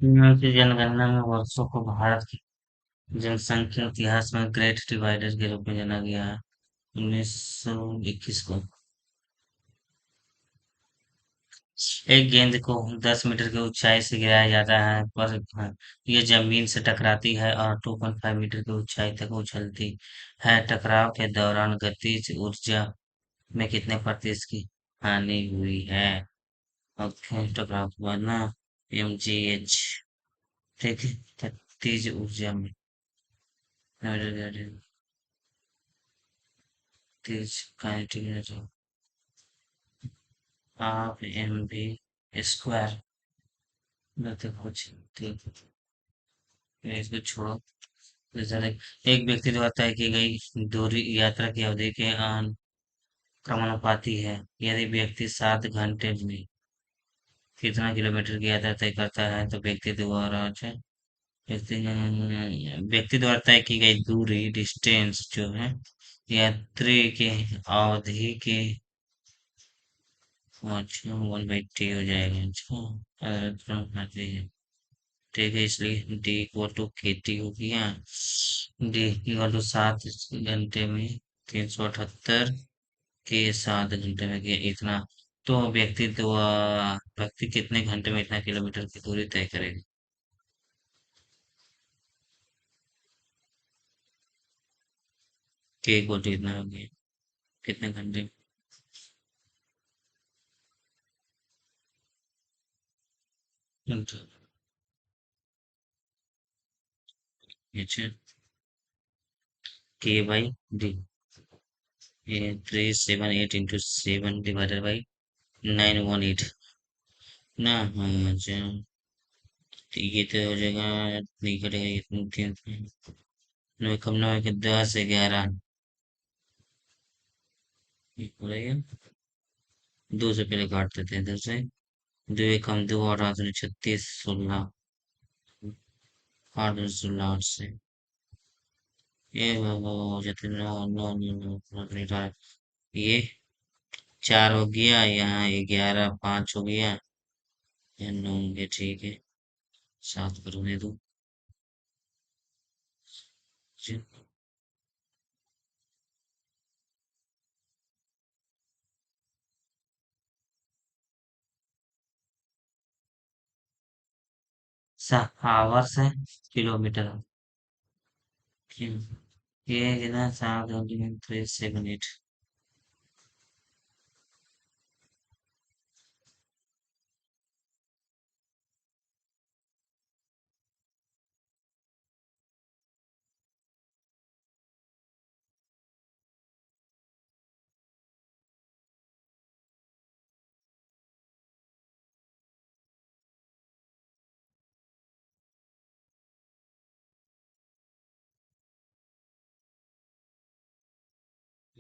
की जनगणना में वर्षों को भारत की जनसंख्या इतिहास में ग्रेट डिवाइडर के रूप में जाना गया है। 1921 को एक गेंद को 10 मीटर की ऊंचाई से गिराया जाता है, पर यह जमीन से टकराती है और 2.5 मीटर की ऊंचाई तक उछलती है। टकराव के दौरान गतिज ऊर्जा में कितने प्रतिशत की हानि हुई है? ओके, टकराव के बाद ना mgh, ठीक है, गतिज ऊर्जा में तेज kinetic energy half M B square. देखो ठीक है, इसको छोड़ो। जैसा एक व्यक्ति द्वारा तय की गई दूरी यात्रा की अवधि के क्रमानुपाती है। यदि व्यक्ति 7 घंटे में कितना किलोमीटर की यात्रा तय करता है तो व्यक्ति व्यक्ति द्वारा तय की गई दूरी डिस्टेंस जो है यात्री के अवधि के अच्छा 1/t हो जाएगा। अच्छा ठीक है, इसलिए डी इक्वल टू के टी हो गया। डी इक्वल टू 7 घंटे में 378 के 7 घंटे में किया इतना। तो व्यक्ति कितने घंटे में इतना किलोमीटर की दूरी तय करेगा? के इक्वल टू इतना हो गया, कितने घंटे? अच्छा, अच्छा, के by D, 378 into 7 divided by 918 ना। हाँ, अच्छा, तो ये तो हो जाएगा, नहीं कटेगा ये तीन, नौ कम नौ के 10 11, ये हो जाएगा। दो से पहले काट देते हैं इधर से। दो एक कम दो और 8 36 16, 8 16 8 से वो हो जाते 9 9 9 9 ये 4 हो गया, यहाँ 11 5 हो गया, यहाँ 9 हो गया, ठीक है। 7 करने दो जी। आवर्स है, किलोमीटर। क्यों? ये कितना 7 3 7 8।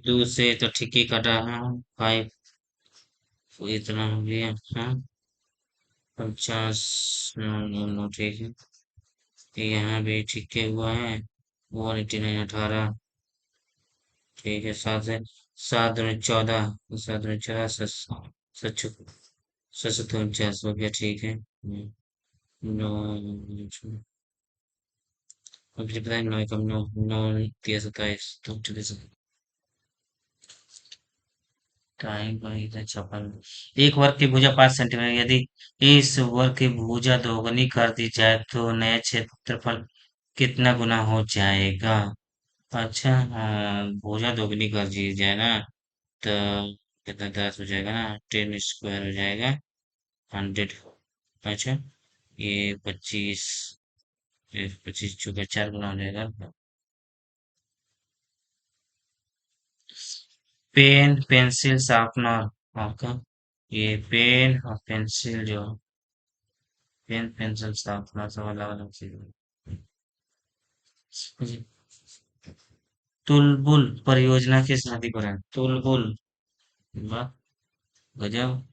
2 से तो ठीक ही कटा है। 5 इतना हो गया। हाँ, 50 ठीक है। यहाँ भी ठीक है हुआ है। 189 18, ठीक है। 7 से 7 दूनी 14, 7 दूनी 14, 7 7 49 हो गया, ठीक है। नौ, मुझे पता है 9 कम 9 9 13 27 तो चलिए सब टाइम पर इधर 56। एक वर्ग की भुजा 5 सेंटीमीटर, यदि इस वर्ग की भुजा दोगुनी कर दी जाए तो नया क्षेत्रफल कितना गुना हो जाएगा? अच्छा, हाँ, भुजा दोगुनी कर दी जाए ना, तो कितना 10 हो जाएगा ना, 10 स्क्वायर हो जाएगा, 100। अच्छा, ये 25, 25 चौका 4 गुना हो जाएगा। पेन पेंसिल शार्पनर आपका, ये पेन और पेंसिल जो पेन पेंसिल शार्पनर सब अलग अलग चीज है। तुलबुल परियोजना किस नदी पर है? तुलबुल, वाह, गजब।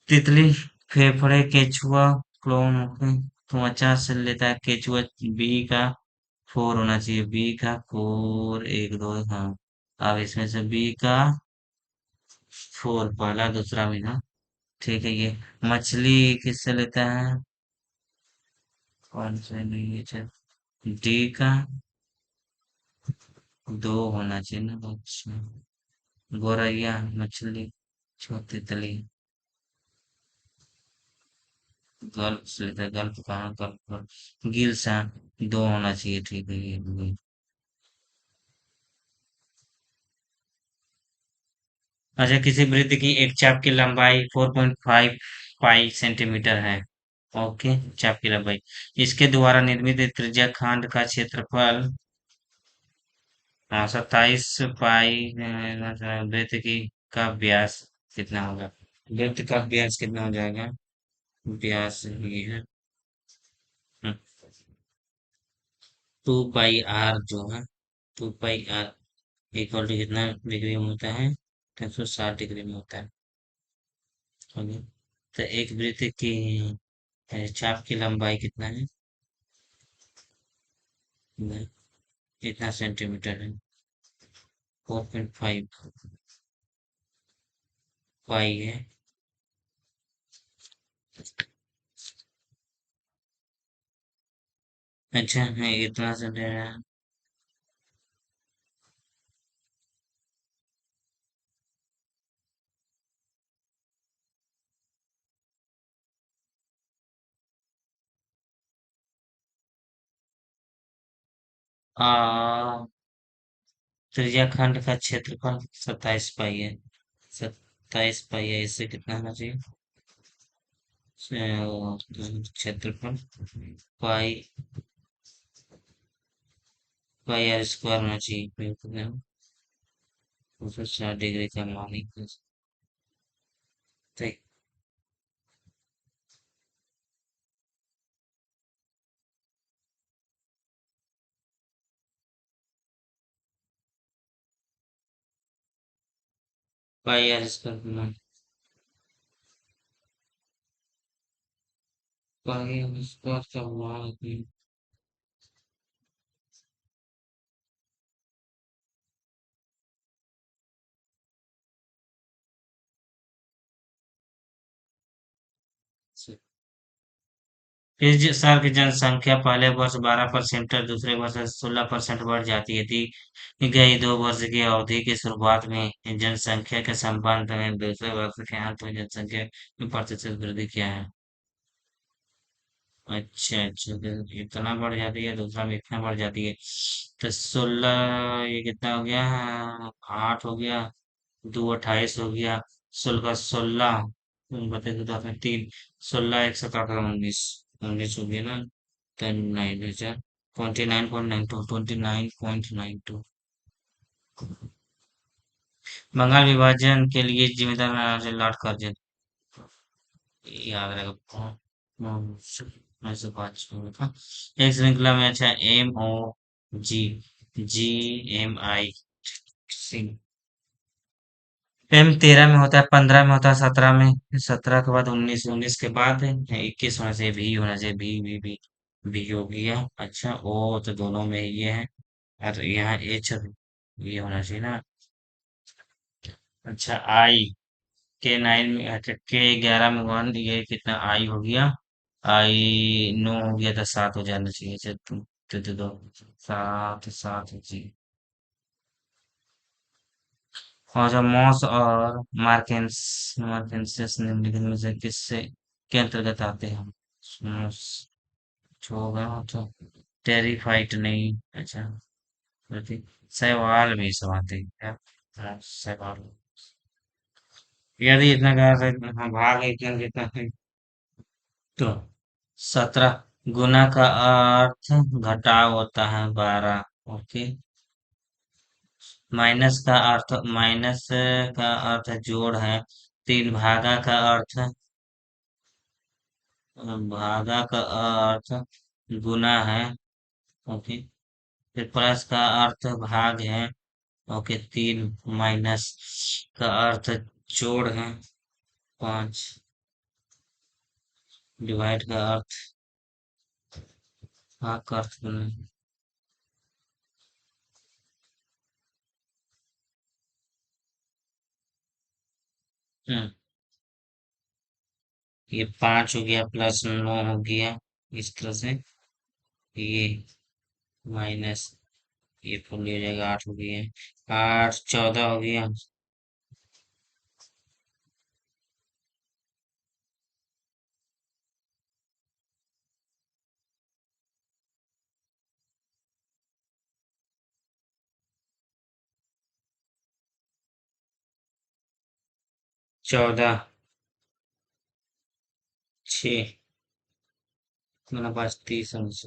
तितली, फेफड़े, केचुआ, क्लोन, त्वचा से लेता है केचुआ। बी का 4 होना चाहिए, बी का 4 1 2, हाँ। अब इसमें से बी का 4 पहला दूसरा में ना, ठीक है, ये मछली किससे लेता है? कौन से नहीं है? डी का दो होना चाहिए ना। अच्छा, गोरैया मछली, छोटी तली, गल्प से लेता है। गल्प कहाँ? गल्प पर गिल सा दो होना चाहिए। ठीक है, ये। अच्छा, किसी वृत्त की एक चाप की लंबाई 4.5 पाई सेंटीमीटर है। ओके, चाप की लंबाई। इसके द्वारा निर्मित त्रिज्या खंड का क्षेत्रफल 27 पाई। वृत्त की का व्यास कितना होगा? वृत्त का व्यास कितना हो जाएगा? व्यास ये है 2 पाई आर जो है, 2 पाई आर इक्वल टू कितना डिग्री में होता है? 360 डिग्री में होता है। ओके, तो एक वृत्त की चाप की लंबाई कितना है? नहीं, कितना सेंटीमीटर है? 4.5 पाई है। अच्छा है, इतना सेंटीमीटर। आ त्रिज्या खंड का क्षेत्रफल 27 पाई है। 27 पाई है, इससे कितना होना चाहिए? क्षेत्रफल पाई पाई आर स्क्वायर होना चाहिए। फिर कितना? 360 डिग्री का मान ठीक। पाई आर स्क्वायर का मान, पाई आर स्क्वायर का मान इस साल की जनसंख्या पहले वर्ष 12% और दूसरे वर्ष 16% बढ़ जाती है। दी गई 2 वर्ष की अवधि की शुरुआत में जनसंख्या के संबंध में दूसरे वर्ष के अंत में जनसंख्या में प्रतिशत वृद्धि क्या है? अच्छा अच्छा, तो इतना बढ़ जाती है, दूसरा में इतना बढ़ जाती है। तो 16, ये कितना हो गया? 8 हो गया, 2 28 हो गया, 16 16, बते तो 10 में 3, 16 1 7 8 19, 19 हो गया ना। 10 9 29.92, 29.92। बंगाल विभाजन के लिए जिम्मेदार से लॉर्ड कर्जन, याद रहेगा। मैं से बात शुरू था। एक श्रृंखला में। अच्छा, MOG, GMI, सिंह। M 13 में होता है, 15 में होता है, 17 में, 17 के बाद 19, 19 के बाद 21 होना चाहिए, भी होना चाहिए, भी हो गया। अच्छा, ओ तो दोनों में ये है, और यहाँ H ये होना चाहिए ना। अच्छा, K9 में, अच्छा K11 में 1, ये कितना आई हो गया? आई 9 हो गया, तो 7 हो जाना चाहिए। अच्छा, तो दो 7 7 जी। और जो मॉस और मार्केंसियस निम्नलिखित में से किससे के अंतर्गत आते हैं? मॉस जो होगा तो टेरिफाइट नहीं। अच्छा, प्रति शैवाल भी सब आते हैं क्या? हाँ, शैवाल। यदि इतना कहा था, हाँ, भाग इतना कितना है? तो 17 गुना का अर्थ घटाव होता है 12। ओके, माइनस का अर्थ जोड़ है। 3 भागा का अर्थ गुना है। ओके, फिर प्लस का अर्थ भाग है। ओके, 3 माइनस का अर्थ जोड़ है। 5 डिवाइड का अर्थ भाग का अर्थ गुना है। हम्म, ये 5 हो गया प्लस 9 हो गया, इस तरह से ये माइनस ये फुल हो जाएगा, 8 हो गया, 8 14 हो गया, 14 6 मेरे पास 30 अंश।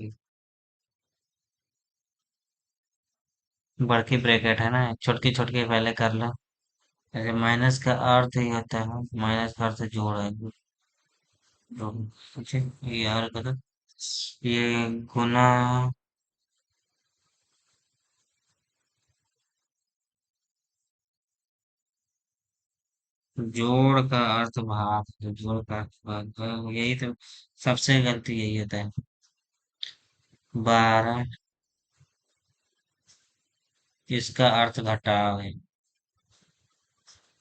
बड़की ब्रैकेट है ना, छोटकी छोटकी पहले कर लो। ऐसे माइनस का अर्थ ही होता है, माइनस का अर्थ जोड़ है। अच्छा, ये यार करो, ये गुना, जोड़ का अर्थ भाग, तो जोड़ का अर्थ भाग, यही तो सबसे गलती यही होता है। 12, इसका अर्थ घटाव है।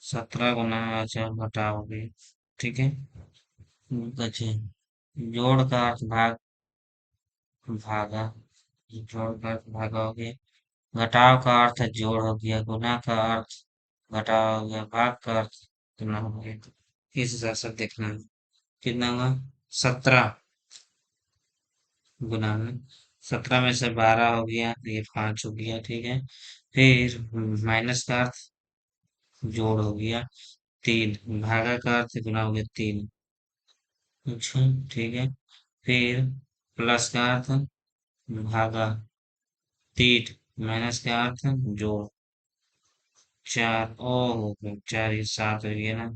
17 गुना, अच्छा घटाव हो गई, ठीक है। अच्छा, जोड़ का अर्थ भाग, भागा, जोड़ का अर्थ भागा हो गया, घटाव का अर्थ जोड़ हो गया, गुना का अर्थ घटाव हो गया, भाग का अर्थ गुना हो गया। इस हिसाब से देखना है, कितना हुआ, 17 गुना में, 17 में से 12 हो गया, ये 5 हो गया, ठीक है। फिर माइनस का अर्थ जोड़ हो गया, 3 भागा का अर्थ गुना हो गया, 3। अच्छा, ठीक है। फिर प्लस का अर्थ भागा, 3 माइनस का अर्थ जोड़, 4, ओ 4, ये 7 हो गया ना,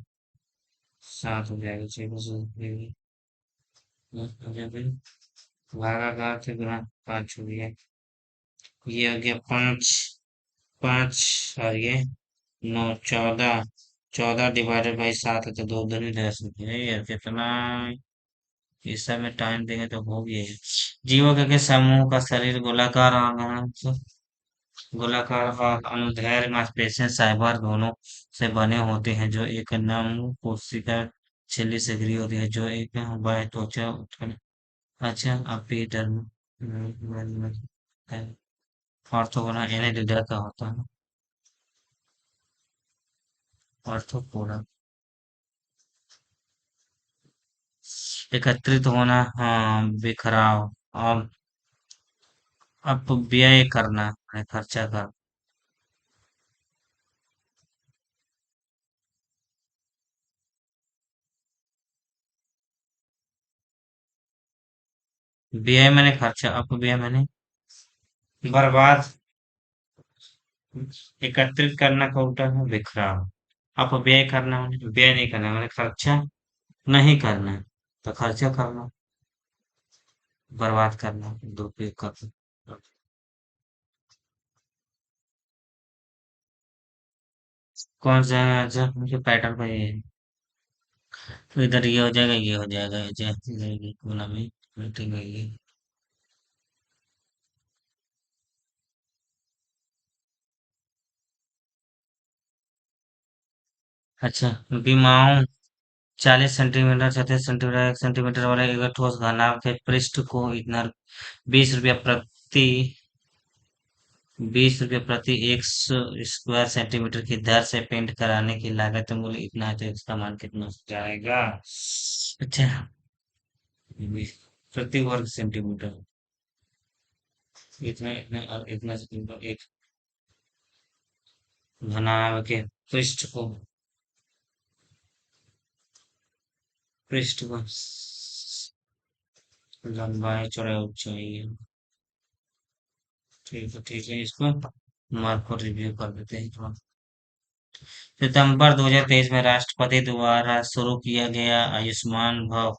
7 हो जाएगा, 6 को 7 हो जाएगी। हो गया, फिर भागा का अर्थ गुना, 5 हो गया, ये हो गया 5, 5 और ये 9, 14, 14 डिवाइडेड बाई 7 है, तो दो दिन ही रह सकते हैं यार, कितना इस समय टाइम देंगे तो हो गया है। जीवों के समूह का शरीर गोलाकार और गोलाकार और अनुदैर्घ्य मांसपेशियां फाइबर दोनों से बने होते हैं, जो एक नम कोशिका झिल्ली से घिरी होती है, जो एक बाह्य त्वचा उत्तक, अच्छा एपिडर्म है। ऑर्थोगोनल एनालिडा का होता है, ऑर्थोपोडा, एकत्रित होना, हाँ बिखराव, अब अपव्यय करना है, खर्चा कर, व्यय मैंने खर्चा, अपव्यय मैंने बर्बाद, एकत्रित करना का उल्टा है बिखराव, अपव्यय करना मैंने व्यय नहीं करना, मैंने खर्चा नहीं करना है, तो खर्चा करना, बर्बाद करना, दुरुपयोग करना। कौन सा है, अच्छा मुझे पैटर्न पे ये है। तो इधर ये हो जाएगा, ये हो जाएगा, जैसे गुना में मीटिंग है ये। अच्छा, विमाओं 40 सेंटीमीटर, 36 सेंटीमीटर, 1 सेंटीमीटर वाले एक ठोस घनाभ के पृष्ठ को इतना 20 रुपया प्रति 20 रुपया प्रति 1 स्क्वायर सेंटीमीटर की दर से पेंट कराने की लागत मूल्य इतना है, तो इसका मान कितना हो जाएगा। अच्छा, 20 प्रति वर्ग सेंटीमीटर, इतना इतना और इतना सेंटीमीटर एक घनाभ के पृष्ठ को, पृष्ठ को लंबाई चौड़ाई ऊंचाई है। ठीक है, इसको मार्क को रिव्यू कर देते हैं थोड़ा। सितंबर 2023 में राष्ट्रपति द्वारा शुरू किया गया आयुष्मान भव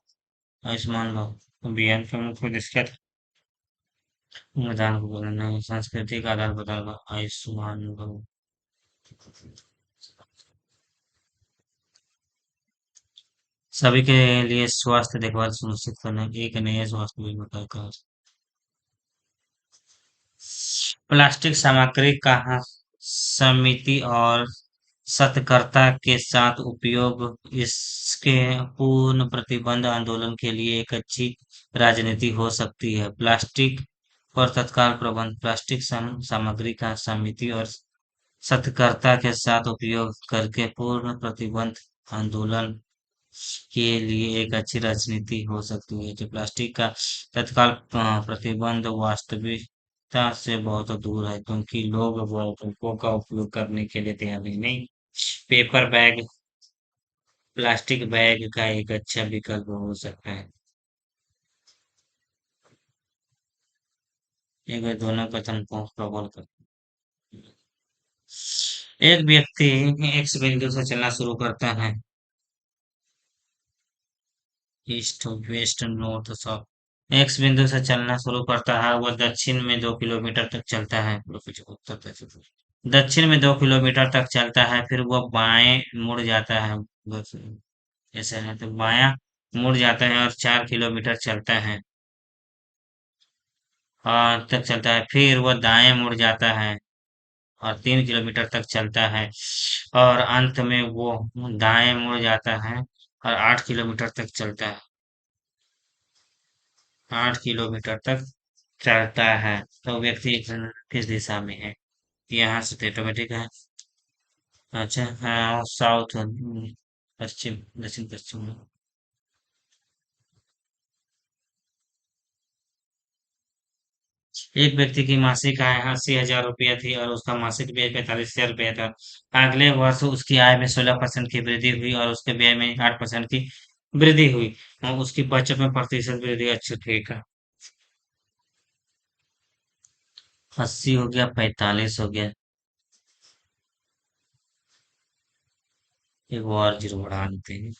अभियान का मुख्य उद्देश्य क्या था? मतदान को बोलना, सांस्कृतिक आदान प्रदान का आयुष्मान भव, सभी के लिए स्वास्थ्य देखभाल सुनिश्चित करना, एक नया स्वास्थ्य बीमा कार्यक्रम। प्लास्टिक सामग्री का समिति और सतर्कता के साथ उपयोग, इस इसके पूर्ण प्रतिबंध आंदोलन के लिए एक अच्छी राजनीति हो सकती है। प्लास्टिक पर तत्काल प्रबंध, प्लास्टिक सामग्री का समिति और सतर्कता के साथ उपयोग करके पूर्ण प्रतिबंध आंदोलन के लिए एक अच्छी राजनीति हो सकती है। जो प्लास्टिक का तत्काल प्रतिबंध वास्तविकता से बहुत दूर है, क्योंकि लोग वस्तुओं का उपयोग करने के लिए तैयार नहीं। पेपर बैग, प्लास्टिक बैग का एक अच्छा विकल्प हो सकता है। ये दोनों कथन को प्रबल करते हैं। एक व्यक्ति एक्स बिंदु से चलना शुरू करता है। East, west, north, south. X बिंदु से चलना शुरू करता है, वह दक्षिण में 2 किलोमीटर तक चलता है। दक्षिण में 2 किलोमीटर तक चलता है, फिर वह बाएं मुड़ जाता है। बस ऐसा है तो बायां मुड़ जाता है और 4 किलोमीटर चलता है, और तक चलता है, फिर वह दाएं मुड़ जाता है और 3 किलोमीटर तक चलता है, और अंत में वो दाएं मुड़ जाता है और 8 किलोमीटर तक चलता है। 8 किलोमीटर तक चलता है। तो व्यक्ति किस दिशा में है? यहाँ से तो ऑटोमेटिक है। अच्छा, हाँ, साउथ, पश्चिम, दक्षिण पश्चिम में। एक व्यक्ति की मासिक आय 80,000 रुपया थी और उसका मासिक व्यय 45,000 रुपया था। अगले वर्ष उसकी आय में 16% की वृद्धि हुई और उसके व्यय में 8% की वृद्धि हुई, और उसकी बचत में प्रतिशत वृद्धि। अच्छा, ठीक है। 80 हो गया, 45 हो गया, एक और जीरो बढ़ा देते हैं।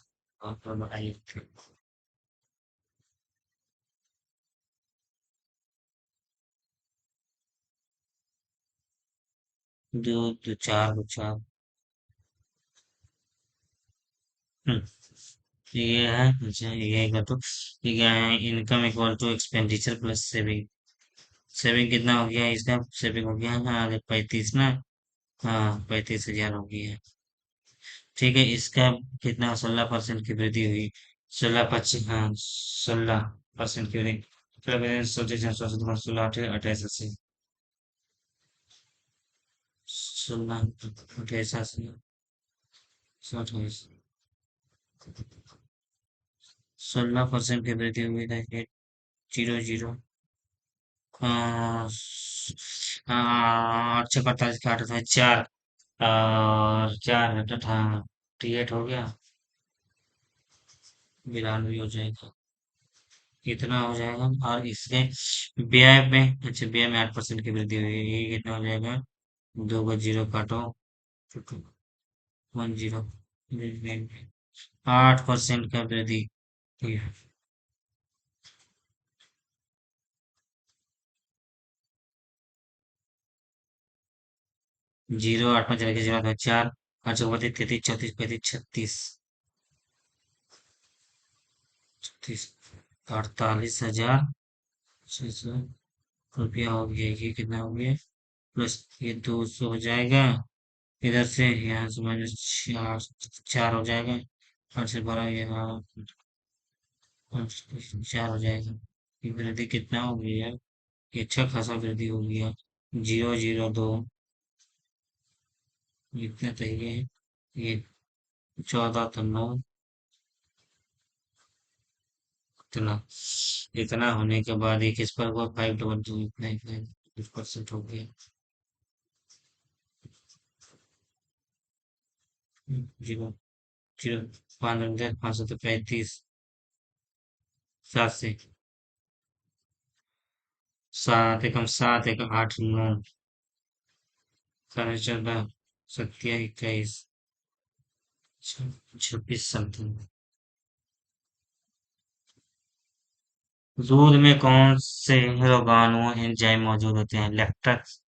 और तो बढ़ाइए। 2 2 4 2 4। हम्म, ये है। अच्छा, ये कर दो। ये क्या है? Income equal to expenditure plus saving. Saving कितना हो गया इसका? सेविंग हो गया, हाँ, 35 ना। हाँ, 35,000 हो गया। ठीक है, इसका कितना? 16% की वृद्धि हुई। 16 25, हाँ, 16% की वृद्धि। 16 16 28 80, 16% की वृद्धि हुई था। 0 0। हाँ, 48 का 8 था 4, और 4 हाँ, 38 हो गया। 92 हो जाएगा। कितना हो जाएगा? और इसके व्यय में, अच्छा, व्यय में 8% की वृद्धि हुई है। ये कितना हो जाएगा? दो को जीरो काटो, 10। 8% का वृद्धि हुई है। 0 8 में चले गए, 0 4, 8 32 33 34 35 36, 36, 48,600 रुपया हो गया। ये कितना हो गया? प्लस ये 200 हो जाएगा। इधर से यहाँ से माइनस 4, 4 हो जाएगा। 8 से 12, यहाँ 4 हो जाएगा। ये वृद्धि कितना हो गया यार? ये अच्छा खासा वृद्धि हो गया। 0 0 2, इतना तो ये है। ये 14 तो 9, इतना। इतना होने के बाद एक इस पर हुआ 5 2 2, इतना इतना 20% हो गया। 0 0 5 5 35, 7 से 7 एकम 7 एकम 8 9, 14 17 21, 26 समथिंग। दूध में कौन से रोगाणु एंजाइम मौजूद होते हैं? लैक्टस,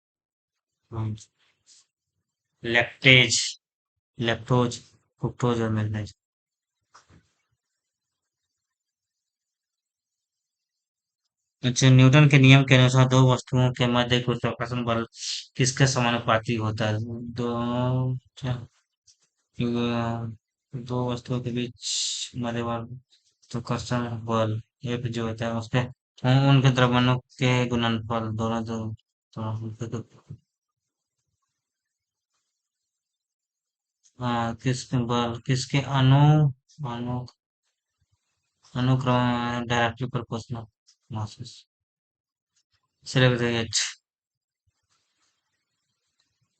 लैक्टेज, लैक्टोज, फ्रुक्टोज और मैग्नीज। अच्छा, न्यूटन के नियम के अनुसार दो वस्तुओं के मध्य गुरुत्वाकर्षण बल किसके समानुपाती होता है? दो, क्या? दो वस्तुओं के बीच मध्य तो कर्षण बल एक जो होता है उसके उनके द्रव्यमानों के गुणनफल दोनों तो हाँ किसके बल किसके अनु अनुक्रम डायरेक्टली प्रोपोर्शनल मासेस सिर्फ एच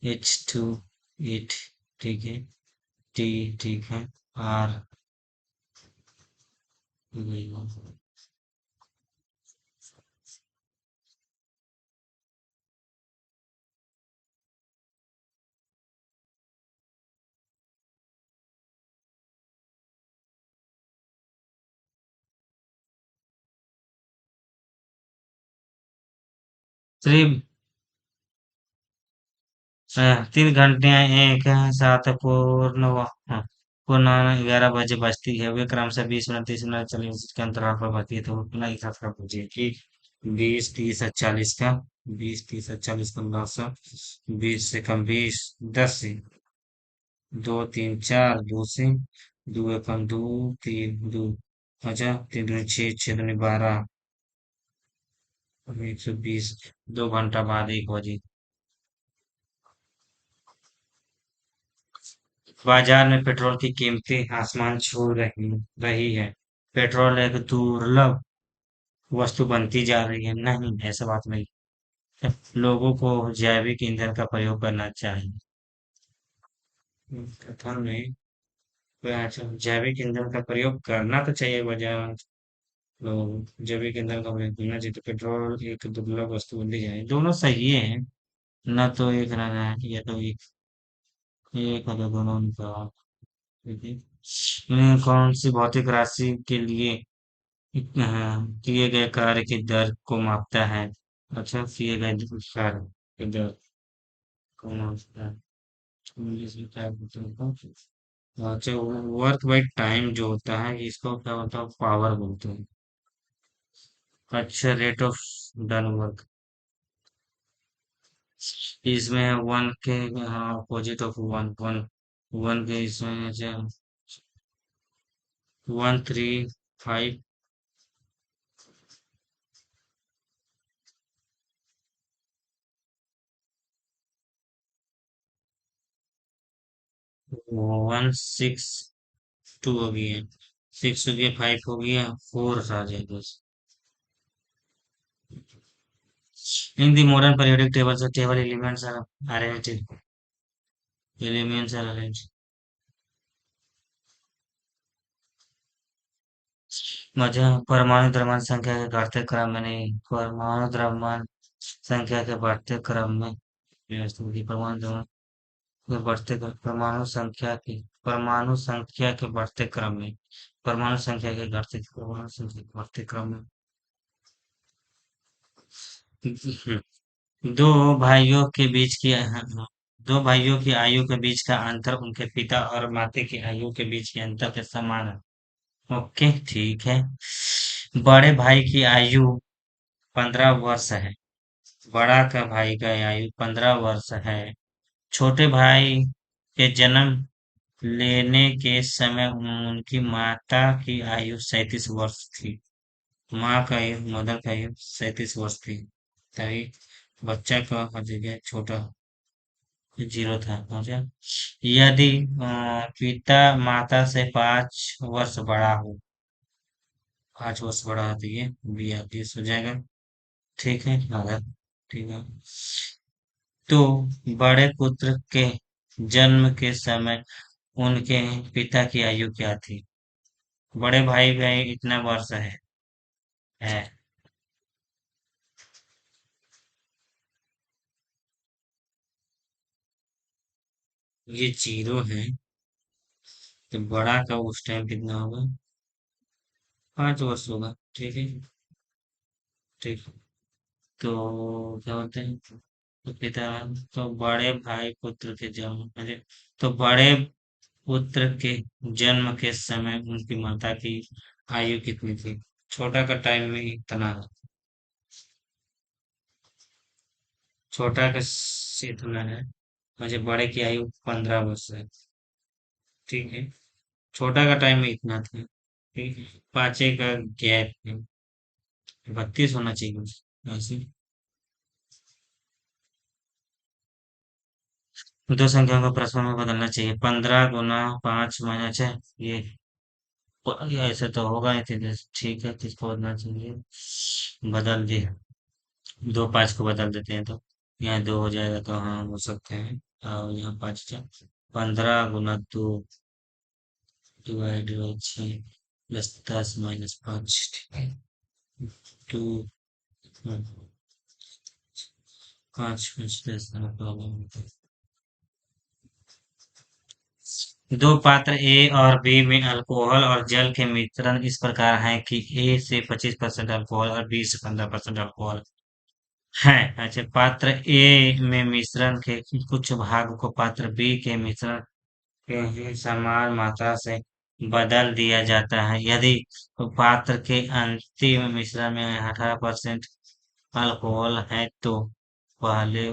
H2 8 ठीक है टी ठीक है आर 3 घंटे एक है सात पूर्ण 11 बजे बजती है वे क्रम से 20 मिनट 30 मिनट 40 मिनट के अंतराल पर बजती है तो उतना ही हिसाब से पूछिए कि 20 30 और 40 का 20 30 और 40 1500 20 से कम 20 10 से 2 3 4 2 से 2 1 2 3 2 अच्छा 3 दूनी 6 6 दूनी 12 120 2 घंटा बाद 1 बजे बाजार में पेट्रोल की कीमतें आसमान छू रही रही है पेट्रोल एक दुर्लभ वस्तु बनती जा रही है नहीं ऐसा बात नहीं है लोगों को जैविक ईंधन का प्रयोग करना चाहिए कथन में अच्छा जैविक ईंधन का प्रयोग करना तो चाहिए बाजार लोग जैविक ईंधन का प्रयोग करना चाहिए तो पेट्रोल एक दुर्लभ वस्तु बनती जाए दोनों सही है न तो एक रहना है या तो एक अगर दोनों उनका ठीक है कौन सी भौतिक राशि के लिए किए गए कार्य की दर को मापता है अच्छा किए गए कार्य की दर को मापता है इंग्लिश में क्या बोलते हैं उसको? अच्छा वर्क बाई टाइम जो होता है इसको क्या होता है पावर बोलते हैं अच्छा रेट ऑफ डन वर्क इसमें वन के opposite of one one one के इसमें 1 3 5 1 6 2 हो गई है 6 हो गया 5 हो गया 4 आ जाएगा In the modern periodic table, the table elements are arranged. Elements are arranged. मध्य परमाणु द्रव्यमान संख्या के घटते क्रम में नहीं परमाणु द्रव्यमान संख्या के बढ़ते क्रम में व्यवस्थित होगी परमाणु द्रव्यमान के बढ़ते परमाणु संख्या के बढ़ते क्रम में परमाणु संख्या के बढ़ते क्रम में दो भाइयों के बीच की दो भाइयों की आयु के बीच का अंतर उनके पिता और माता की आयु के बीच के अंतर के समान है ओके ठीक है बड़े भाई की आयु 15 वर्ष है बड़ा का भाई का आयु 15 वर्ष है छोटे भाई के जन्म लेने के समय उनकी माता की आयु 37 वर्ष थी माँ का आयु मदर का आयु 37 वर्ष थी तभी बच्चा का हो गया छोटा 0 था समझा यदि पिता माता से 5 वर्ष बड़ा हो 5 वर्ष बड़ा है तो ये BRTS हो जाएगा ठीक है अगर ठीक है तो बड़े पुत्र के जन्म के समय उनके पिता की आयु क्या थी बड़े भाई का इतना वर्ष है ये 0 है तो बड़ा का उस टाइम कितना होगा 5 वर्ष होगा ठीक है ठीक तो क्या बोलते हैं तो पिता तो बड़े भाई पुत्र के जन्म अरे तो बड़े पुत्र के जन्म के समय उनकी माता की आयु कितनी थी छोटा का टाइम में इतना छोटा का इतना है मुझे बड़े की आयु 15 वर्ष है ठीक है छोटा का टाइम में इतना था, ठीक है, पांचे का गैप है, 32 होना चाहिए ऐसे। दो संख्याओं को परस्पर में बदलना चाहिए, 15 गुना 5 माइनस 6, ये ऐसे तो होगा ही, ठीक है, किसको बदलना चाहिए, बदल दिए, 2 5 को बदल देते हैं, तो यहाँ 2 हो जाएगा, तो हाँ हो सकते हैं, और यहाँ 5 15 गुना 2 डिवाइड बाई 6 प्लस 10 माइनस 5, ठीक है, 2 5 5 10 प्रॉब्लम। दो पात्र ए और बी में अल्कोहल और जल के मिश्रण इस प्रकार हैं कि ए से 25% अल्कोहल और बी से 15% अल्कोहल है। अच्छा, पात्र ए में मिश्रण के कुछ भाग को पात्र बी के मिश्रण के ही समान मात्रा से बदल दिया जाता है। यदि पात्र के अंतिम मिश्रण में 18% अल्कोहल है, तो पहले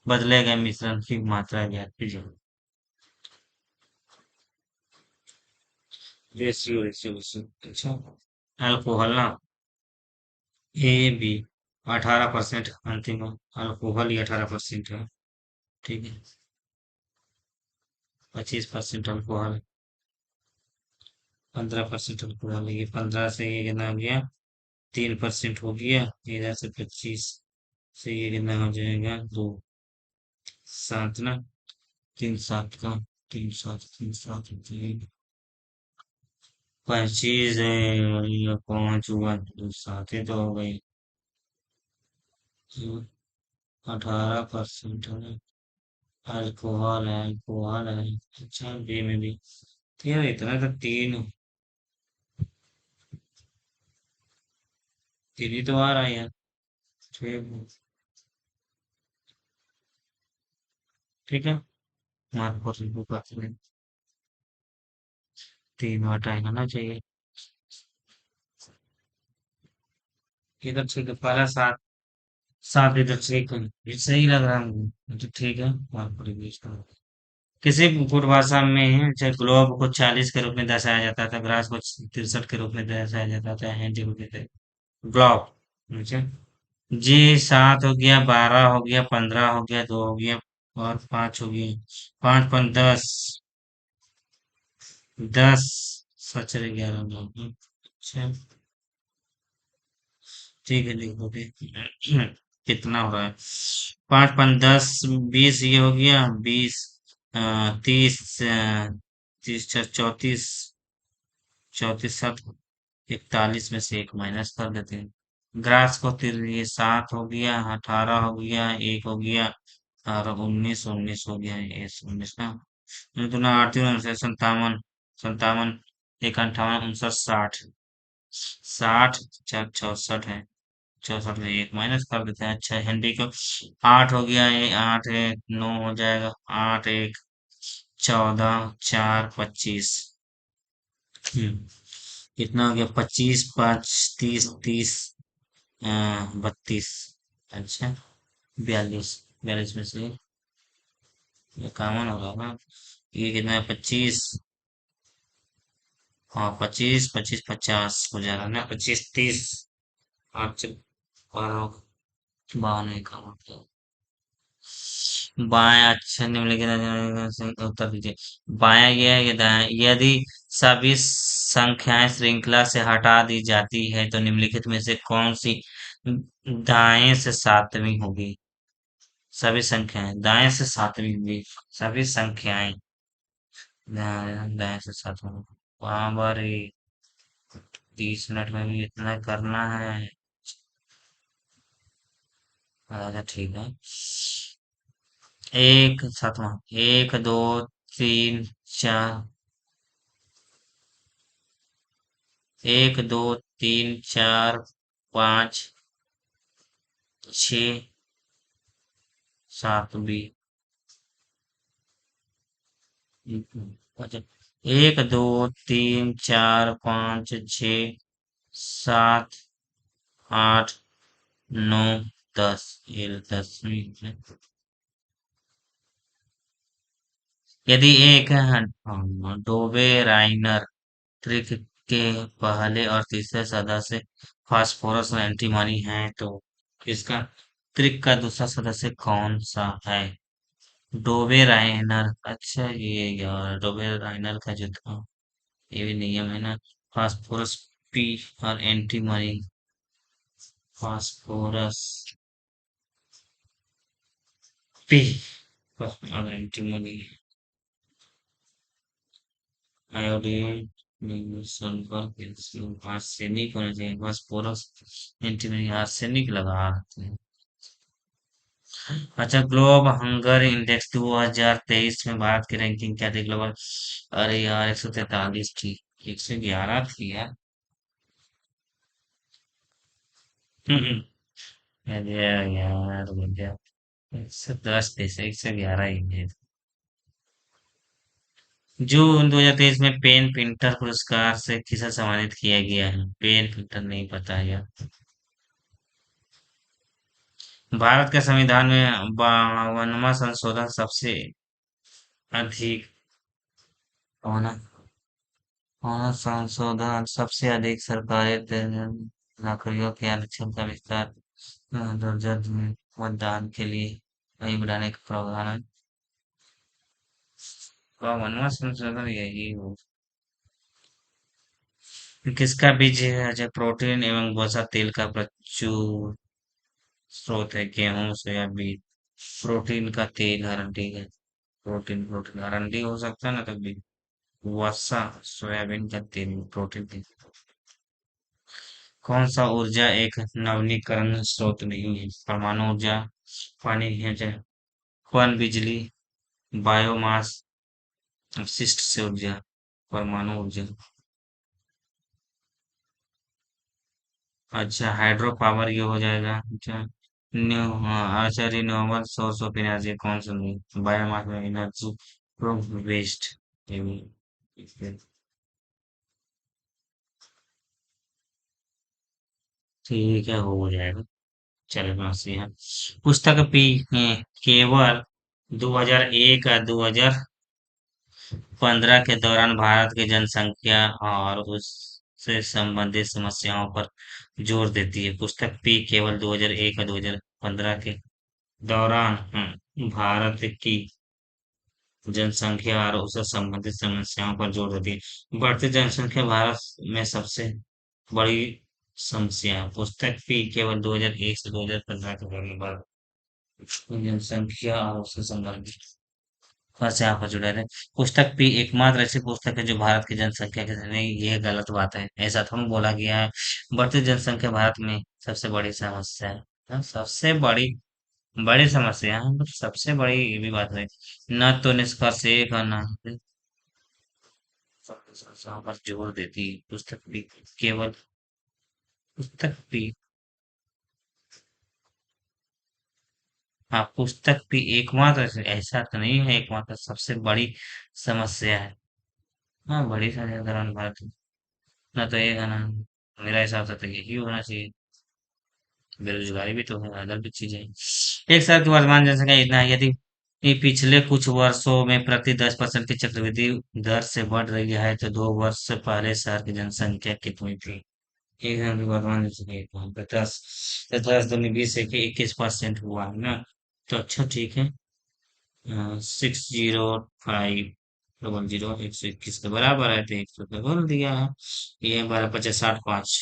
बदले गए मिश्रण की मात्रा ज्ञात कीजिए। रेशियो रेशियो रेशियो, अच्छा, अल्कोहल ना, ए बी 18% अंतिम अल्कोहल ही 18% है, ठीक है, 25% अल्कोहल, 15% अल्कोहल, ये 15 से ये कितना हो गया, 3% हो गया, इधर से 25 से ये कितना हो जाएगा, 2 7 ना, 3 7 का, 3 7 25 है, ये 5 हुआ, 2 7 ही तो हो गई, 18% है, अल्कोहल है, अच्छा, बी में भी, तो यार इतना तो 3 ही तो आ रहा है यार, ठीक, ठीक है, मार्क पर रिव्यू करते हैं, 3 आना चाहिए, इधर ठीक है, पहला 7 7 इधर ठीक है, ये सही लग रहा है मुझे, तो ठीक है, मार्क पर रिव्यू करो। किसी गुण भाषा में चाहे ग्लोब को 40 के रूप में दर्शाया जाता था, ग्रास को 63 के रूप में दर्शाया जाता था, हैंडी को कहते हैं ग्लोब, ठीक, जी 7 हो गया, 12 हो गया, 15 हो गया, 2 हो गया, और 5 हो गया, 5 5 10, 10 सच रहे, 11 लोग, अच्छा, ठीक है, लिख दो फिर। कितना हो रहा है, 5 5 10, 20, ये हो गया 20, 30, 34, 34 7, 41 में से 1 माइनस कर देते हैं, ग्रास को तिर ये 7 हो गया, 18 हो गया, 1 हो गया, और 19 हो गया, ये 19 ना, दुना 8 3 59 57, 1 58 59 60, 60 4 64 है, 64 में 1 माइनस कर देते हैं, अच्छा, हिंदी को 8 हो गया, ये 8 है, 9 हो जाएगा, 8 1 14 4 25, कितना हो गया, 25 5 30 30, 32, अच्छा, 42, 42 में से ये कॉमन होगा ना, ये कितना है, 25, हाँ, 25 25 50 हो जा रहा है ना, 25 30, 8 12 52 का मतलब, बायां, अच्छा, निम्नलिखित से उत्तर दीजिए, बायां ये है, ये दायां, यदि सभी संख्याएं श्रृंखला से हटा दी जाती है, तो निम्नलिखित में से कौन सी दाएं से सातवीं होगी, सभी संख्याएं दाएं से सातवीं होगी, सभी संख्याएं दाएं दाएं से सातवीं, वहां पर 30 मिनट में भी इतना करना है, अच्छा, ठीक है, एक सातवां, 1 2 3 4, 1 2 3 4 5 6 7 भी, अच्छा, 1 2 3 4 5 6 7 8 9 10, ये 10वीं है, यदि एक डोबेराइनर त्रिक के पहले और तीसरे सदस्य फास्फोरस और एंटीमनी हैं तो इसका त्रिक का दूसरा सदस्य कौन सा है? डोबेराइनर, अच्छा ये यार डोबेराइनर का जो था ये भी नियम है ना। फास्फोरस पी और एंटीमनी। फास्फोरस पी और antimony. Iodine, sulphur, calcium, arsenic होना चाहिए। फास्फोरस एंटीमनी, आर्सेनिक लगा रखे हैं। अच्छा, ग्लोब हंगर इंडेक्स 2023 में भारत की रैंकिंग क्या थी ग्लोबल? अरे यार 143 थी। 111 थी यार। अरे यार भैया, 110 थे, 111 ही है। जून 2023 में पेन पिंटर पुरस्कार से किसे सम्मानित किया गया है? पेन पिंटर नहीं पता यार। भारत के संविधान में 52वां संशोधन सबसे अधिक होना होना संशोधन सबसे अधिक सरकारी नौकरियों के आरक्षण का विस्तार, दर्जा में मतदान के लिए वही बढ़ाने का प्रावधान है। 52वां संशोधन यही हो। किसका बीज है जो प्रोटीन एवं वसा तेल का प्रचुर स्रोत है? गेहूं, सोयाबीन। प्रोटीन का तेल अरंडी है। प्रोटीन प्रोटीन अरंडी हो सकता है ना तभी। वसा सोयाबीन का तेल प्रोटीन तेल। कौन सा ऊर्जा एक नवीकरण स्रोत नहीं है? परमाणु ऊर्जा, पानी की ऊर्जा, पवन बिजली, बायोमास, अपशिष्ट से ऊर्जा, परमाणु ऊर्जा। अच्छा, हाइड्रो पावर ये हो जाएगा। अच्छा, न्यू हाँ, अच्छा रिन्यूएबल सोर्स ऑफ एनर्जी कौन सा नहीं? बायोमास में एनर्जी फ्रॉम वेस्ट। ये भी ठीक है, हो जाएगा। चलो से है। पुस्तक पी केवल 2001 और 2015 के दौरान भारत की जनसंख्या और उससे संबंधित समस्याओं पर जोर देती है। पुस्तक पी केवल 2001 और 2015 के दौरान भारत की जनसंख्या और उससे संबंधित समस्याओं पर जोर देती है। बढ़ती जनसंख्या भारत में सबसे बड़ी समस्या है। पुस्तक पी केवल 2001 से 2015 के दौरान भारत की जनसंख्या और उससे संबंधित बस यहाँ पर जुड़े रहे। पुस्तक भी एकमात्र ऐसी पुस्तक है जो भारत की जनसंख्या के नहीं, ये गलत बात है। ऐसा थोड़ा बोला गया है। बढ़ती जनसंख्या भारत में सबसे बड़ी समस्या है। सबसे बड़ी बड़ी समस्या है, मतलब सबसे बड़ी ये भी बात है। न तो निष्कर्ष एक और न समस्याओं पर जोर देती है। पुस्तक भी केवल पुस्तक भी हाँ, पुस्तक भी एकमात्र ऐसा तो नहीं है एकमात्र सबसे बड़ी समस्या है। हाँ, बड़ी समस्या दौरान भारत ना तो ये है ना। मेरा हिसाब से तो यही होना चाहिए। बेरोजगारी भी तो है, अदर भी चीजें हैं। एक साल की वर्तमान जनसंख्या इतना है। यदि ये पिछले कुछ वर्षों में प्रति 10% की चक्रवृद्धि दर से बढ़ रही है तो 2 वर्ष से पहले शहर की जनसंख्या कितनी थी? एक साल की वर्तमान जनसंख्या इतना है। 10 10 दूनी 20 से 21% हुआ है ना। तो अच्छा ठीक है। 605 00 121 के बराबर है तो 100 का बोल दिया है। ये 12 50 60 5।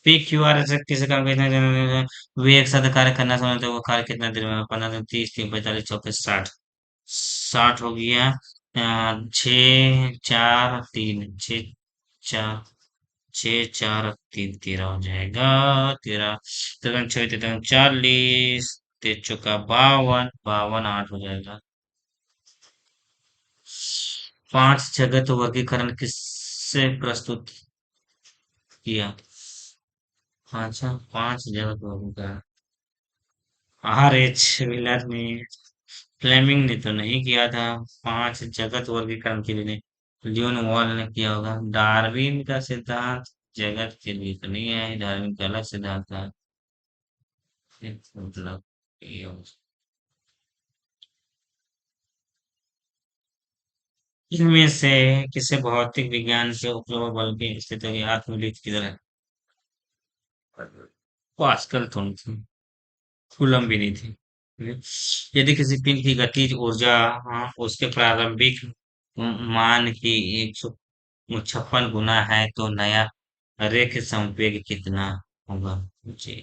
पी क्यू आर एस किसी काम कितना दिन में वे एक साथ कार्य करना समझ तो वो कार्य कितना दिन में? 15 दिन, 30 दिन, 45 44 60। 60 हो गया। 6 4 3 6 4 6 4 3 13 हो जाएगा। 13 13 6 13 40। 3 चौका 52 52 8 हो जाएगा। 5 जगत वर्गीकरण किससे प्रस्तुत किया? अच्छा, 5 जगत वर्गीकरण आर एच व्हीलर ने, फ्लेमिंग ने तो नहीं किया था। 5 जगत वर्गीकरण के लिए लियोन वॉल ने किया होगा। डार्विन का सिद्धांत जगत के लिए तो नहीं है, डार्विन का अलग सिद्धांत था। मतलब ये इनमें से किसी भौतिक विज्ञान के उपयोग बल की स्थिति की आत्मलित की तरह पास्कल थोड़ी थी, कूलम भी नहीं थी। यदि किसी पिंड की गतिज ऊर्जा, हाँ, उसके प्रारंभिक मान की 156 गुना है तो नया रेख संवेग कितना होगा? जी,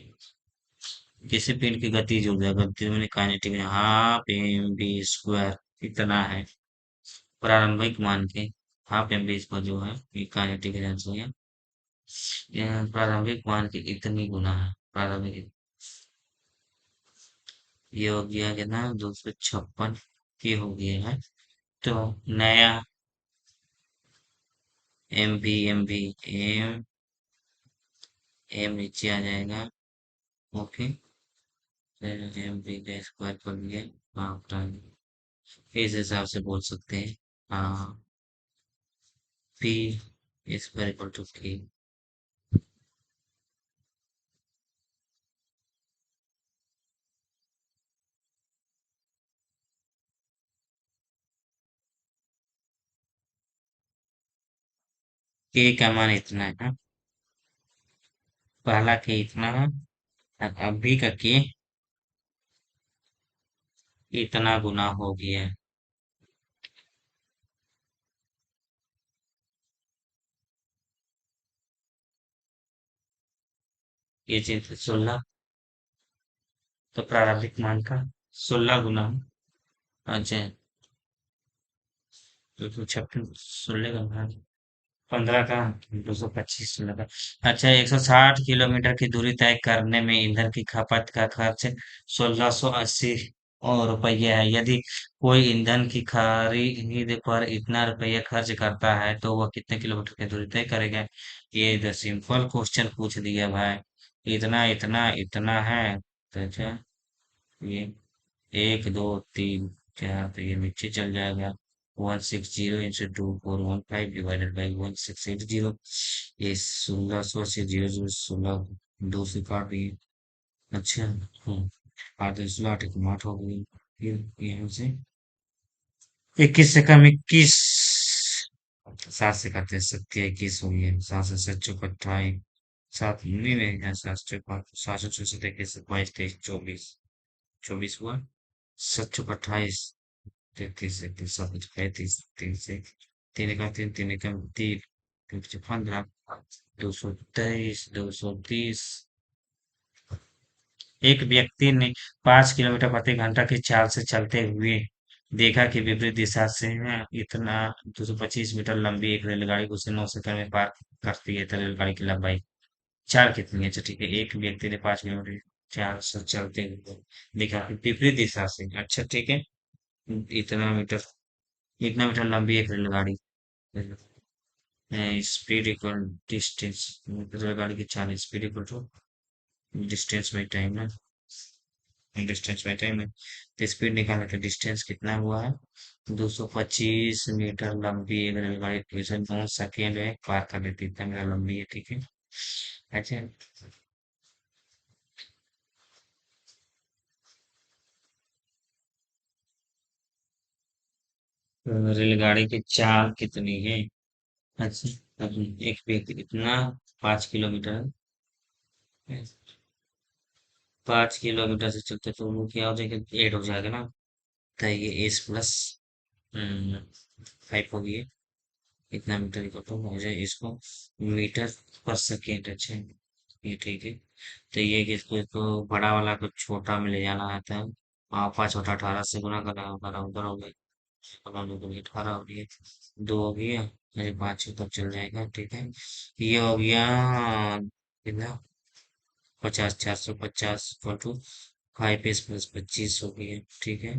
किसी पिंड की गतिज ऊर्जा, गतिज मैंने काइनेटिक में हाफ एम बी स्क्वायर कितना है प्रारंभिक मान के? हाफ एम बी इसका जो है ये काइनेटिक एनर्जी है। यह प्रारंभिक मान की इतनी गुना है प्रारंभिक। ये हो गया कितना 256 की हो गया है। तो नया एम एम नीचे आ जाएगा। ओके, फिर एम बी का स्क्वायर कर दिया। हाँ, इस हिसाब से बोल सकते हैं। हाँ, पी स्क्वायर इक्वल टू के। के का मान इतना है ना? पहला के इतना है, अब अभी का के इतना गुना हो गया है। ये चीज 16, तो प्रारंभिक मान का 16 गुना। अच्छा, तो 16 का मान 15 का 225 लगा। अच्छा, 160 किलोमीटर की दूरी तय करने में ईंधन की खपत का खर्च 1680 और रुपये है। यदि कोई ईंधन की खरीद पर इतना रुपये खर्च करता है तो वह कितने किलोमीटर की दूरी तय करेगा? ये तो सिंपल क्वेश्चन पूछ दिया भाई। इतना इतना इतना है तो अच्छा, ये 1 2 3 4, तो ये नीचे चल जाएगा। 160 इंटू 2415 डिवाइडेड बाई 1680। ये 1600 से 0 0 16 दो से काट दिए। अच्छा, आठ 16 8 8 हो गई। फिर यहाँ से 21 से कम 21, 7 से काटते 7 21 हो गया। 7 से 7 चौक 28, 7 नहीं नहीं यहाँ 7 चौक 7 से 21 22 23 24, 24 हुआ। 7 चौक 28, 33 31 सब 35 3 से 3 का 3 3 का 3 3 15, 223 230। एक व्यक्ति ने 5 किलोमीटर प्रति घंटा की चाल से चलते हुए देखा कि विपरीत दिशा से इतना 225 मीटर लंबी एक रेलगाड़ी उसे 9 सेकंड में पार करती है, तो रेलगाड़ी की लंबाई चाल कितनी है? अच्छा ठीक है, एक व्यक्ति ने 5 किलोमीटर चाल से चलते हुए देखा कि विपरीत दिशा से, अच्छा ठीक है, इतना मीटर इतना मीटर लंबी एक रेलगाड़ी, स्पीड इक्वल डिस्टेंस, रेलगाड़ी की चाल speed equal to distance by time ना, डिस्टेंस बाई टाइम है। तो स्पीड निकालने का डिस्टेंस कितना हुआ है? 225 मीटर लंबी एक रेलगाड़ी वैसे 9 सेकेंड में पार कर लेती है, इतना मीटर लंबी है, ठीक है। अच्छा, तो रेलगाड़ी की चाल कितनी है? अच्छा, अब एक व्यक्ति इतना 5 किलोमीटर, 5 किलोमीटर से चलते तो वो क्या हो जाएगा, 8 हो जाएगा ना। तो ये एस प्लस 5 हो गया। इतना मीटर को तो हो जाए इसको मीटर पर सेकेंड। अच्छा, ये ठीक है। तो ये कि इसको बड़ा वाला को छोटा में ले जाना आता है। 5 छोटा 18 से गुना करना होगा, उधर हो गए 18 हो गया, 2 हो गया, अरे 5 तब चल जाएगा, ठीक है। ये हो गया कितना, 50 450 इक्वल टू 5 एस प्लस 25 हो गया, ठीक है।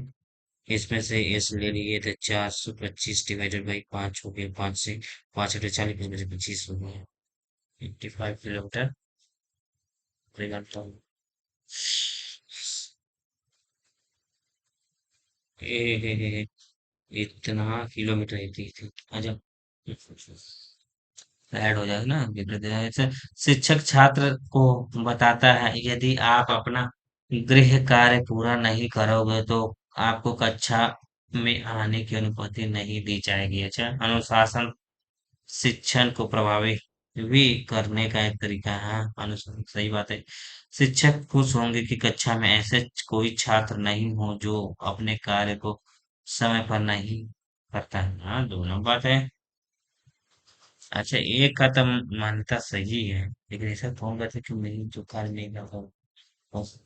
इसमें से एस ले लिए थे 425 डिवाइडेड बाई 5 हो गया, 5 से 5 × 40 में से 25 हो गया। 55 किलोमीटर प्रति घंटा। इतना किलोमीटर ही थी। अच्छा, ऐड हो जाएगा ना, ऐसे शिक्षक छात्र को बताता है, यदि आप अपना गृह कार्य पूरा नहीं करोगे तो आपको कक्षा में आने की अनुमति नहीं दी जाएगी। अच्छा, अनुशासन शिक्षण को प्रभावी भी करने का एक तरीका है। हाँ, अनुशासन सही बात है। शिक्षक खुश होंगे कि कक्षा में ऐसे कोई छात्र नहीं हो जो अपने कार्य को समय पर नहीं करता है। हाँ, दोनों बात है। अच्छा, एक का तो मान्यता सही है, लेकिन ऐसा कौन कहते कि नहीं जो कार्य नहीं करता वो बस।